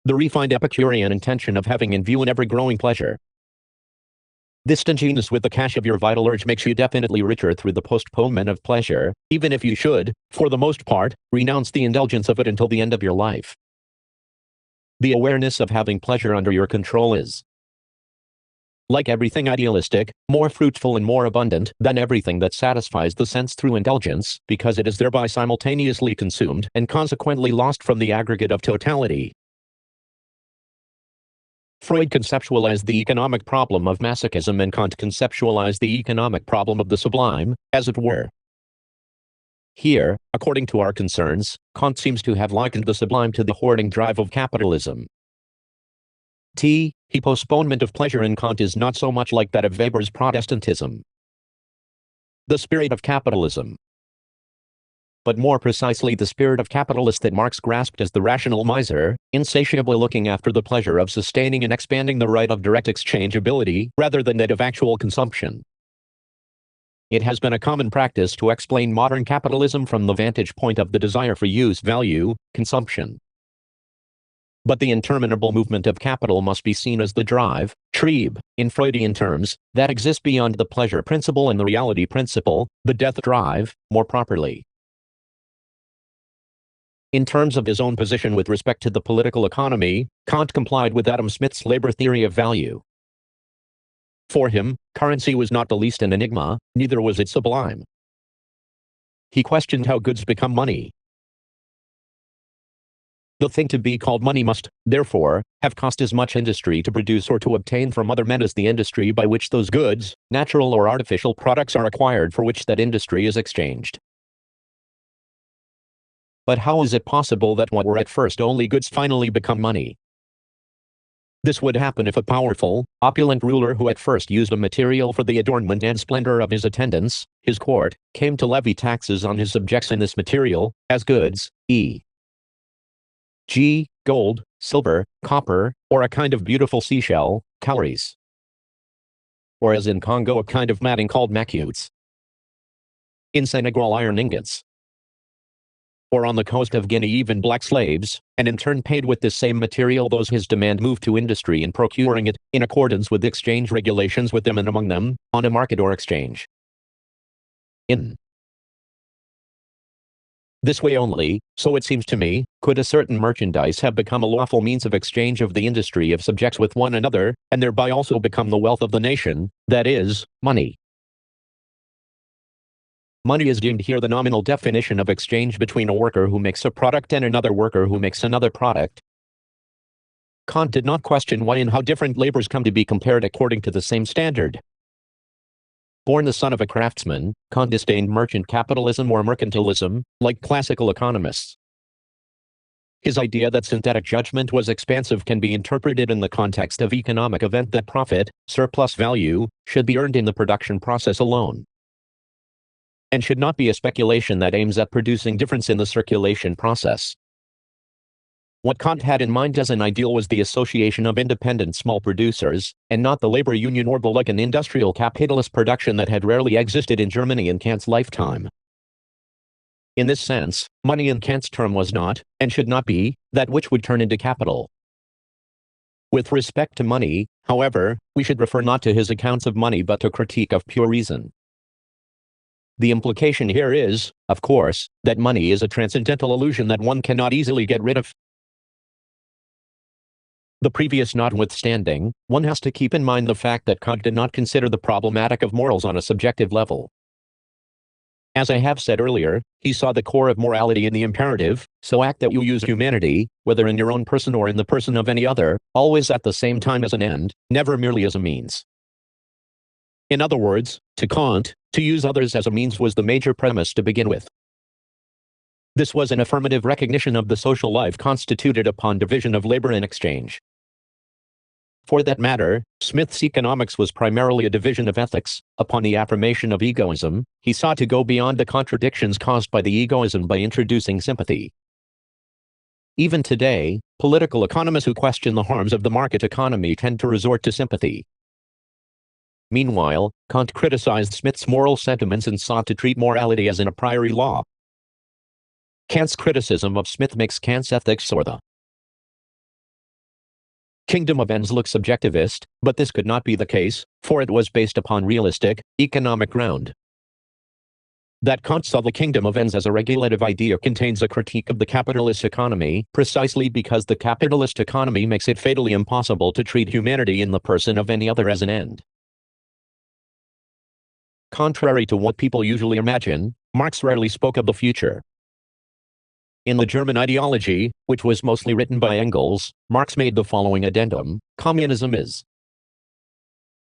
the refined Epicurean intention of having in view an ever-growing pleasure. This stinginess with the cash of your vital urge makes you definitely richer through the postponement of pleasure, even if you should, for the most part, renounce the indulgence of it until the end of your life. The awareness of having pleasure under your control is, like everything idealistic, more fruitful and more abundant than everything that satisfies the sense through indulgence, because it is thereby simultaneously consumed and consequently lost from the aggregate of totality. Freud conceptualized the economic problem of masochism and Kant conceptualized the economic problem of the sublime, as it were. Here, according to our concerns, Kant seems to have likened the sublime to the hoarding drive of capitalism. The postponement of pleasure in Kant is not so much like that of Weber's Protestantism, the spirit of capitalism, but more precisely the spirit of capitalist that Marx grasped as the rational miser, insatiably looking after the pleasure of sustaining and expanding the right of direct exchangeability, rather than that of actual consumption. It has been a common practice to explain modern capitalism from the vantage point of the desire for use value, consumption. But the interminable movement of capital must be seen as the drive, Trieb, in Freudian terms, that exists beyond the pleasure principle and the reality principle, the death drive, more properly. In terms of his own position with respect to the political economy, Kant complied with Adam Smith's labor theory of value. For him, currency was not the least an enigma, neither was it sublime. He questioned how goods become money. The thing to be called money must, therefore, have cost as much industry to produce or to obtain from other men as the industry by which those goods, natural or artificial products, are acquired, for which that industry is exchanged. But how is it possible that what were at first only goods finally become money? This would happen if a powerful, opulent ruler who at first used a material for the adornment and splendor of his attendants, his court, came to levy taxes on his subjects in this material, as goods, e.g., gold, silver, copper, or a kind of beautiful seashell, cowries. Or as in Congo a kind of matting called macutes. In Senegal iron ingots. or on the coast of Guinea even black slaves, and in turn paid with this same material those his demand moved to industry in procuring it, in accordance with exchange regulations with them and among them, on a market or exchange. In this way only, so it seems to me, could a certain merchandise have become a lawful means of exchange of the industry of subjects with one another, and thereby also become the wealth of the nation, that is, money. Money is deemed here the nominal definition of exchange between a worker who makes a product and another worker who makes another product. Kant did not question why and how different labors come to be compared according to the same standard. Born the son of a craftsman, Kant disdained merchant capitalism or mercantilism, like classical economists. His idea that synthetic judgment was expansive can be interpreted in the context of economic event that profit, surplus value, should be earned in the production process alone, and should not be a speculation that aims at producing difference in the circulation process. What Kant had in mind as an ideal was the association of independent small producers, and not the labor union or the like an industrial capitalist production that had rarely existed in Germany in Kant's lifetime. In this sense, money in Kant's term was not, and should not be, that which would turn into capital. With respect to money, however, we should refer not to his accounts of money but to Critique of Pure Reason. The implication here is, of course, that money is a transcendental illusion that one cannot easily get rid of. The previous notwithstanding, one has to keep in mind the fact that Kant did not consider the problematic of morals on a subjective level. As I have said earlier, he saw the core of morality in the imperative, so act that you use humanity, whether in your own person or in the person of any other, always at the same time as an end, never merely as a means. In other words, to Kant, to use others as a means was the major premise to begin with. This was an affirmative recognition of the social life constituted upon division of labor and exchange. For that matter, Smith's economics was primarily a division of ethics. Upon the affirmation of egoism, he sought to go beyond the contradictions caused by the egoism by introducing sympathy. Even today, political economists who question the harms of the market economy tend to resort to sympathy. Meanwhile, Kant criticized Smith's moral sentiments and sought to treat morality as an a priori law. Kant's criticism of Smith makes Kant's ethics or the kingdom of ends look subjectivist, but this could not be the case, for it was based upon realistic, economic ground. That Kant saw the kingdom of ends as a regulative idea contains a critique of the capitalist economy, precisely because the capitalist economy makes it fatally impossible to treat humanity in the person of any other as an end. Contrary to what people usually imagine, Marx rarely spoke of the future. In the German ideology, which was mostly written by Engels, Marx made the following addendum: communism is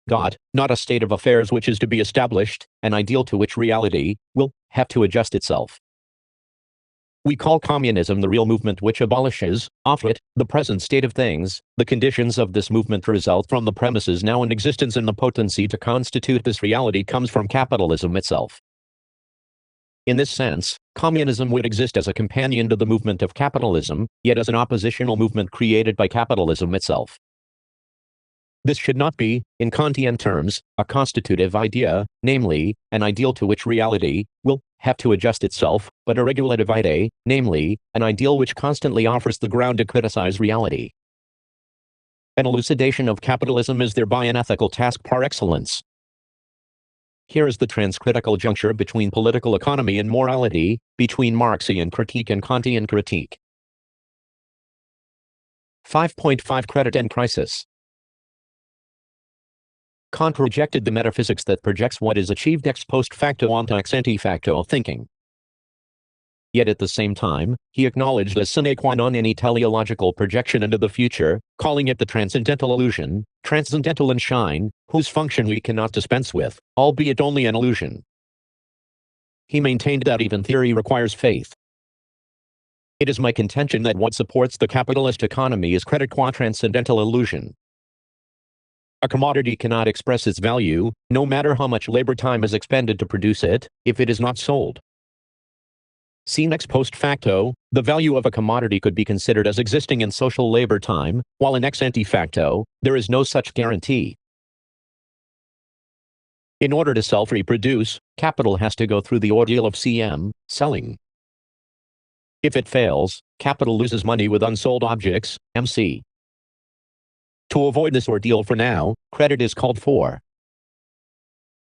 not a state of affairs which is to be established, an ideal to which reality will have to adjust itself. We call communism the real movement which abolishes, off it, the present state of things. The conditions of this movement result from the premises now in existence, and the potency to constitute this reality comes from capitalism itself. In this sense, communism would exist as a companion to the movement of capitalism, yet as an oppositional movement created by capitalism itself. This should not be, in Kantian terms, a constitutive idea, namely, an ideal to which reality will have to adjust itself, but a regulative idea, namely, an ideal which constantly offers the ground to criticize reality. An elucidation of capitalism is thereby an ethical task par excellence. Here is the transcritical juncture between political economy and morality, between Marxian critique and Kantian critique. 5.5 Credit and Crisis. Kant rejected the metaphysics that projects what is achieved ex post facto onto ex ante facto thinking. Yet at the same time, he acknowledged as sine qua non any teleological projection into the future, calling it the transcendental illusion, transcendental and shine, whose function we cannot dispense with, albeit only an illusion. He maintained that even theory requires faith. It is my contention that what supports the capitalist economy is credit qua transcendental illusion. A commodity cannot express its value, no matter how much labor time is expended to produce it, if it is not sold. Seen ex post facto, the value of a commodity could be considered as existing in social labor time, while in ex ante facto, there is no such guarantee. In order to self-reproduce, capital has to go through the ordeal of selling. If it fails, capital loses money with unsold objects, MC. To avoid this ordeal for now, credit is called for.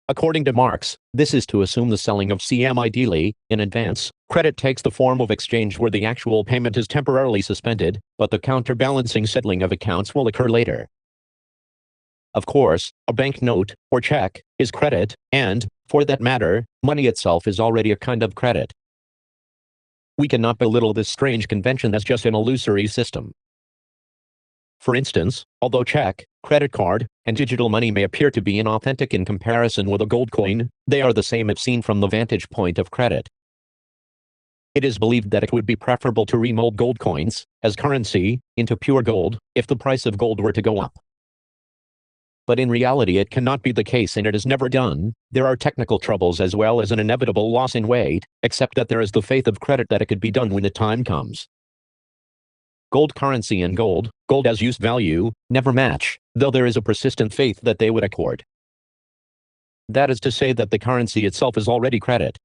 According to Marx, this is to assume the selling of CM ideally, in advance. Credit takes the form of exchange where the actual payment is temporarily suspended, but the counterbalancing settling of accounts will occur later. Of course, a banknote, or check, is credit, and, for that matter, money itself is already a kind of credit. We cannot belittle this strange convention as just an illusory system. For instance, although check, credit card, and digital money may appear to be inauthentic in comparison with a gold coin, they are the same if seen from the vantage point of credit. It is believed that it would be preferable to remold gold coins, as currency, into pure gold, if the price of gold were to go up. But in reality it cannot be the case, and it is never done. There are technical troubles as well as an inevitable loss in weight, except that there is the faith of credit that it could be done when the time comes. Gold currency and gold as use value, never match, though there is a persistent faith that they would accord. That is to say that the currency itself is already credit.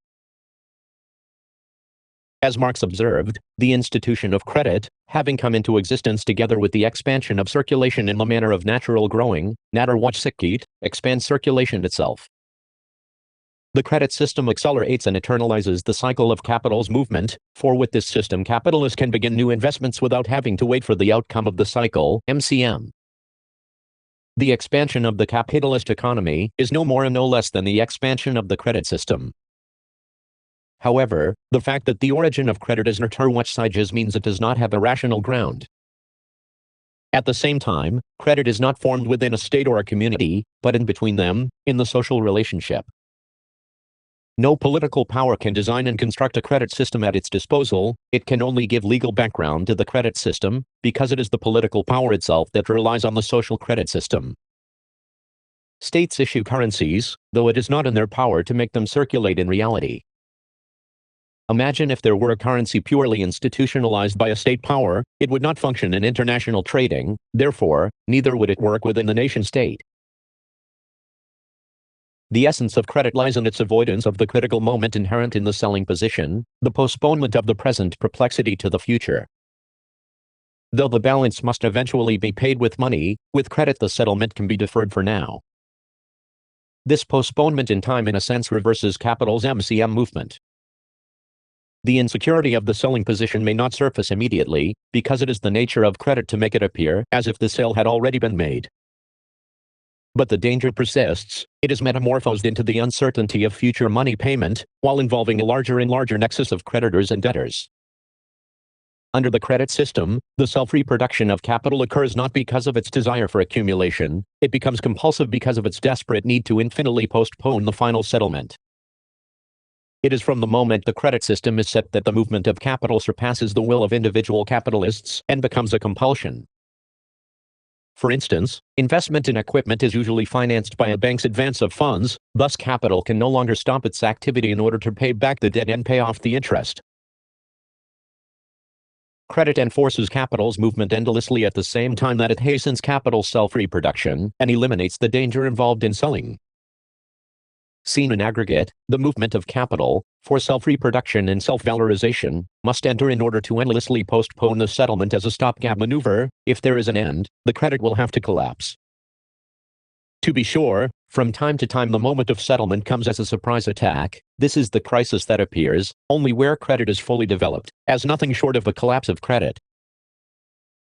As Marx observed, the institution of credit, having come into existence together with the expansion of circulation in the manner of natural growing, Naturwatchsikeit, expands circulation itself. The credit system accelerates and eternalizes the cycle of capital's movement, for with this system capitalists can begin new investments without having to wait for the outcome of the cycle, MCM. The expansion of the capitalist economy is no more and no less than the expansion of the credit system. However, the fact that the origin of credit is Naturwatchsikeit means it does not have a rational ground. At the same time, credit is not formed within a state or a community, but in between them, in the social relationship. No political power can design and construct a credit system at its disposal. It can only give legal background to the credit system, because it is the political power itself that relies on the social credit system. States issue currencies, though it is not in their power to make them circulate in reality. Imagine if there were a currency purely institutionalized by a state power, it would not function in international trading, therefore, neither would it work within the nation-state. The essence of credit lies in its avoidance of the critical moment inherent in the selling position, the postponement of the present perplexity to the future. Though the balance must eventually be paid with money, with credit the settlement can be deferred for now. This postponement in time in a sense reverses capital's MCM movement. The insecurity of the selling position may not surface immediately, because it is the nature of credit to make it appear as if the sale had already been made. But the danger persists. It is metamorphosed into the uncertainty of future money payment, while involving a larger and larger nexus of creditors and debtors. Under the credit system, the self-reproduction of capital occurs not because of its desire for accumulation, it becomes compulsive because of its desperate need to infinitely postpone the final settlement. It is from the moment the credit system is set that the movement of capital surpasses the will of individual capitalists and becomes a compulsion. For instance, investment in equipment is usually financed by a bank's advance of funds, thus capital can no longer stop its activity in order to pay back the debt and pay off the interest. Credit enforces capital's movement endlessly at the same time that it hastens capital's self-reproduction and eliminates the danger involved in selling. Seen in aggregate, the movement of capital, for self-reproduction and self-valorization, must enter in order to endlessly postpone the settlement as a stopgap maneuver. If there is an end, the credit will have to collapse. To be sure, from time to time the moment of settlement comes as a surprise attack. This is the crisis that appears only where credit is fully developed, as nothing short of a collapse of credit.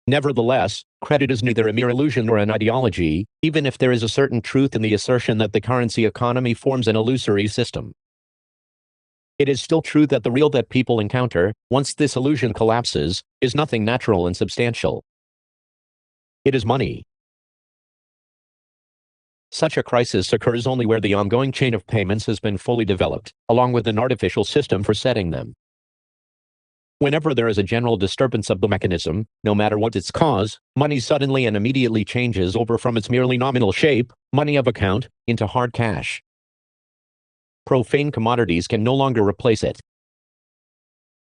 Nevertheless, credit is neither a mere illusion nor an ideology, even if there is a certain truth in the assertion that the currency economy forms an illusory system. It is still true that the real that people encounter, once this illusion collapses, is nothing natural and substantial. It is money. Such a crisis occurs only where the ongoing chain of payments has been fully developed, along with an artificial system for setting them. Whenever there is a general disturbance of the mechanism, no matter what its cause, money suddenly and immediately changes over from its merely nominal shape, money of account, into hard cash. Profane commodities can no longer replace it.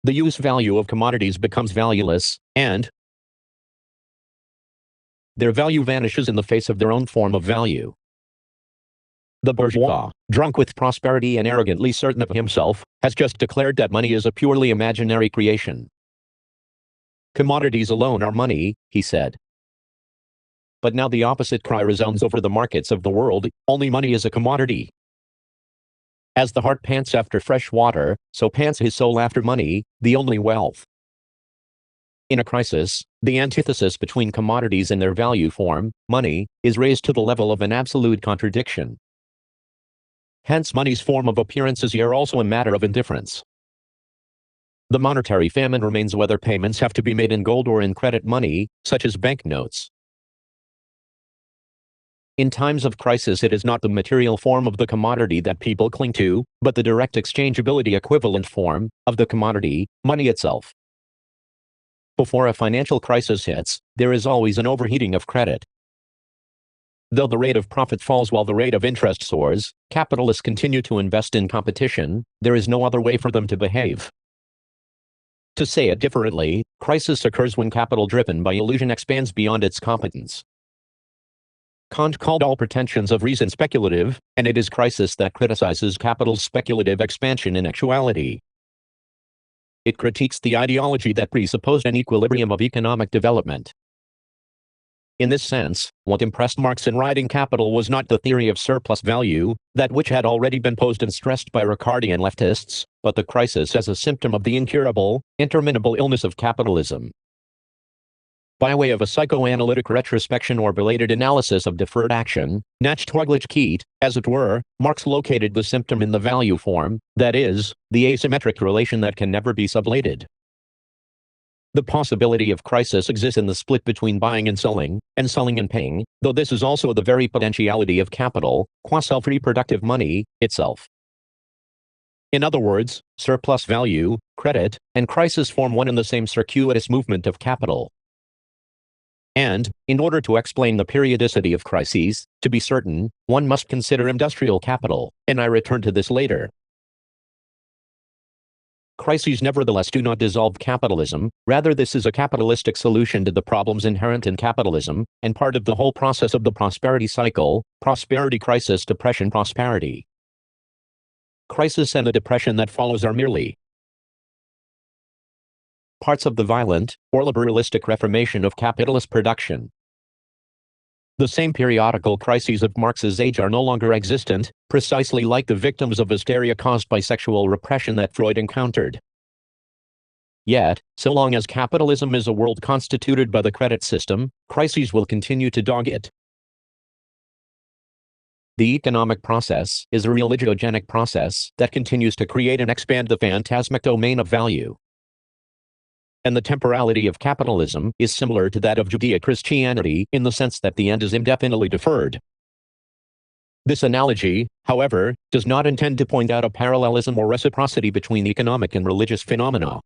The use value of commodities becomes valueless, and their value vanishes in the face of their own form of value. The bourgeois, drunk with prosperity and arrogantly certain of himself, has just declared that money is a purely imaginary creation. Commodities alone are money, he said. But now the opposite cry resounds over the markets of the world: only money is a commodity. As the heart pants after fresh water, so pants his soul after money, the only wealth. In a crisis, the antithesis between commodities and their value form, money, is raised to the level of an absolute contradiction. Hence money's form of appearance is here also a matter of indifference. The monetary famine remains whether payments have to be made in gold or in credit money, such as banknotes. In times of crisis, it is not the material form of the commodity that people cling to, but the direct exchangeability equivalent form of the commodity, money itself. Before a financial crisis hits, there is always an overheating of credit. Though the rate of profit falls while the rate of interest soars, capitalists continue to invest in competition. There is no other way for them to behave. To say it differently, crisis occurs when capital driven by illusion expands beyond its competence. Kant called all pretensions of reason speculative, and it is crisis that criticizes capital's speculative expansion in actuality. It critiques the ideology that presupposed an equilibrium of economic development. In this sense, what impressed Marx in writing Capital was not the theory of surplus value, that which had already been posed and stressed by Ricardian leftists, but the crisis as a symptom of the incurable, interminable illness of capitalism. By way of a psychoanalytic retrospection or belated analysis of deferred action, Nachtraglichkeit, as it were, Marx located the symptom in the value form, that is, the asymmetric relation that can never be sublated. The possibility of crisis exists in the split between buying and selling and paying, though this is also the very potentiality of capital, qua self-reproductive money, itself. In other words, surplus value, credit, and crisis form one and the same circuitous movement of capital. And, in order to explain the periodicity of crises, to be certain, one must consider industrial capital, and I return to this later. Crises nevertheless do not dissolve capitalism, rather this is a capitalistic solution to the problems inherent in capitalism, and part of the whole process of the prosperity cycle: prosperity, crisis, depression, prosperity. Crisis and the depression that follows are merely parts of the violent, or liberalistic reformation of capitalist production. The same periodical crises of Marx's age are no longer existent, precisely like the victims of hysteria caused by sexual repression that Freud encountered. Yet, so long as capitalism is a world constituted by the credit system, crises will continue to dog it. The economic process is a religiogenec process that continues to create and expand the phantasmic domain of value. And the temporality of capitalism is similar to that of Judeo-Christianity in the sense that the end is indefinitely deferred. This analogy, however, does not intend to point out a parallelism or reciprocity between economic and religious phenomena.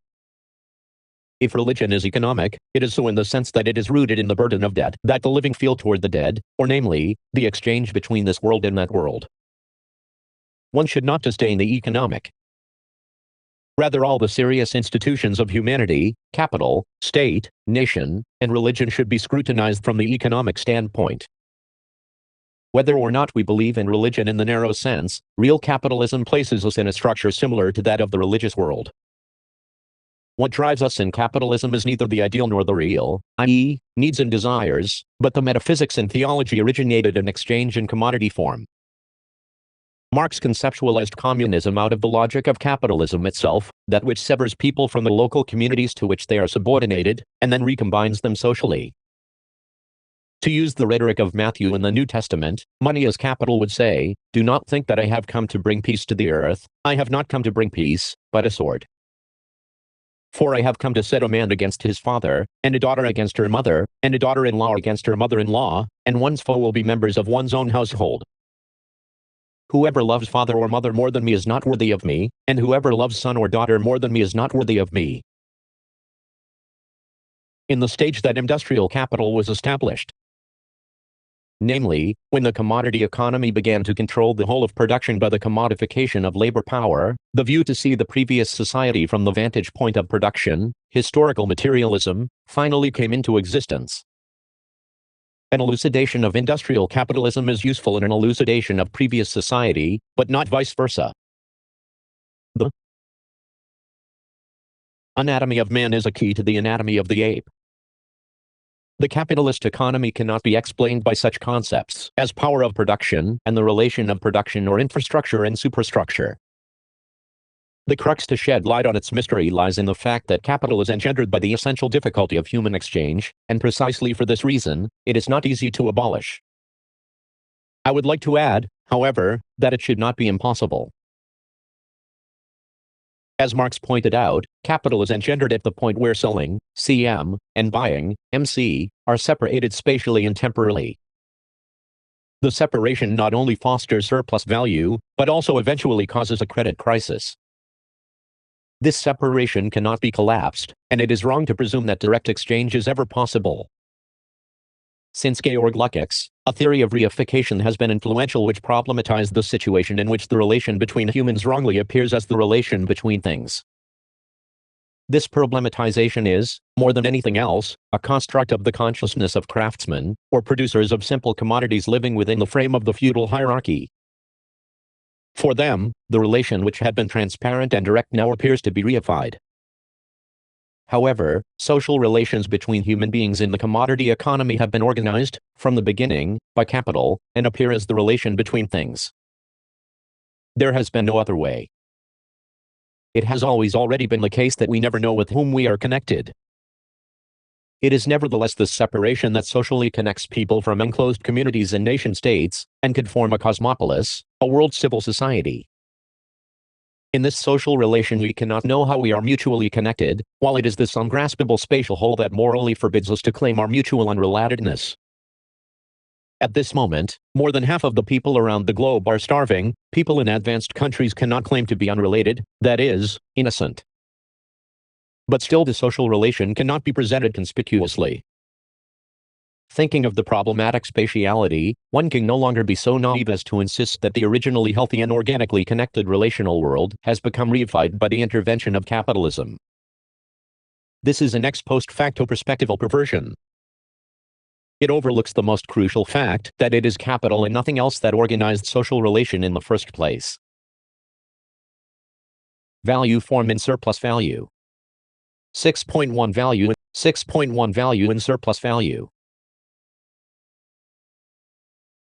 If religion is economic, it is so in the sense that it is rooted in the burden of debt that the living feel toward the dead, or namely, the exchange between this world and that world. One should not disdain the economic. Rather, all the serious institutions of humanity, capital, state, nation, and religion should be scrutinized from the economic standpoint. Whether or not we believe in religion in the narrow sense, real capitalism places us in a structure similar to that of the religious world. What drives us in capitalism is neither the ideal nor the real, i.e., needs and desires, but the metaphysics and theology originated in exchange in commodity form. Marx conceptualized communism out of the logic of capitalism itself, that which severs people from the local communities to which they are subordinated, and then recombines them socially. To use the rhetoric of Matthew in the New Testament, money as capital would say, "Do not think that I have come to bring peace to the earth. I have not come to bring peace, but a sword. For I have come to set a man against his father, and a daughter against her mother, and a daughter-in-law against her mother-in-law, and one's foe will be members of one's own household. Whoever loves father or mother more than me is not worthy of me, and whoever loves son or daughter more than me is not worthy of me." In the stage that industrial capital was established, namely, when the commodity economy began to control the whole of production by the commodification of labor power, the view to see the previous society from the vantage point of production, historical materialism, finally came into existence. An elucidation of industrial capitalism is useful in an elucidation of previous society, but not vice versa. The Anatomy of man is a key to the anatomy of the ape. The capitalist economy cannot be explained by such concepts as power of production and the relation of production or infrastructure and superstructure. The crux to shed light on its mystery lies in the fact that capital is engendered by the essential difficulty of human exchange, and precisely for this reason, it is not easy to abolish. I would like to add, however, that it should not be impossible. As Marx pointed out, capital is engendered at the point where selling, CM, and buying, MC, are separated spatially and temporally. The separation not only fosters surplus value, but also eventually causes a credit crisis. This separation cannot be collapsed, and it is wrong to presume that direct exchange is ever possible. Since Georg Lukács, a theory of reification has been influential which problematized the situation in which the relation between humans wrongly appears as the relation between things. This problematization is, more than anything else, a construct of the consciousness of craftsmen, or producers of simple commodities living within the frame of the feudal hierarchy. For them, the relation which had been transparent and direct now appears to be reified. However, social relations between human beings in the commodity economy have been organized, from the beginning, by capital, and appear as the relation between things. There has been no other way. It has always already been the case that we never know with whom we are connected. It is nevertheless this separation that socially connects people from enclosed communities and nation-states, and could form a cosmopolis, a world civil society. In this social relation we cannot know how we are mutually connected, while it is this ungraspable spatial whole that morally forbids us to claim our mutual unrelatedness. At this moment, more than half of the people around the globe are starving. People in advanced countries cannot claim to be unrelated, that is, innocent. But still the social relation cannot be presented conspicuously. Thinking of the problematic spatiality, one can no longer be so naive as to insist that the originally healthy and organically connected relational world has become reified by the intervention of capitalism. This is an ex post facto perspectival perversion. It overlooks the most crucial fact that it is capital and nothing else that organized social relation in the first place. Value form in surplus value. 6.1 Value in surplus value.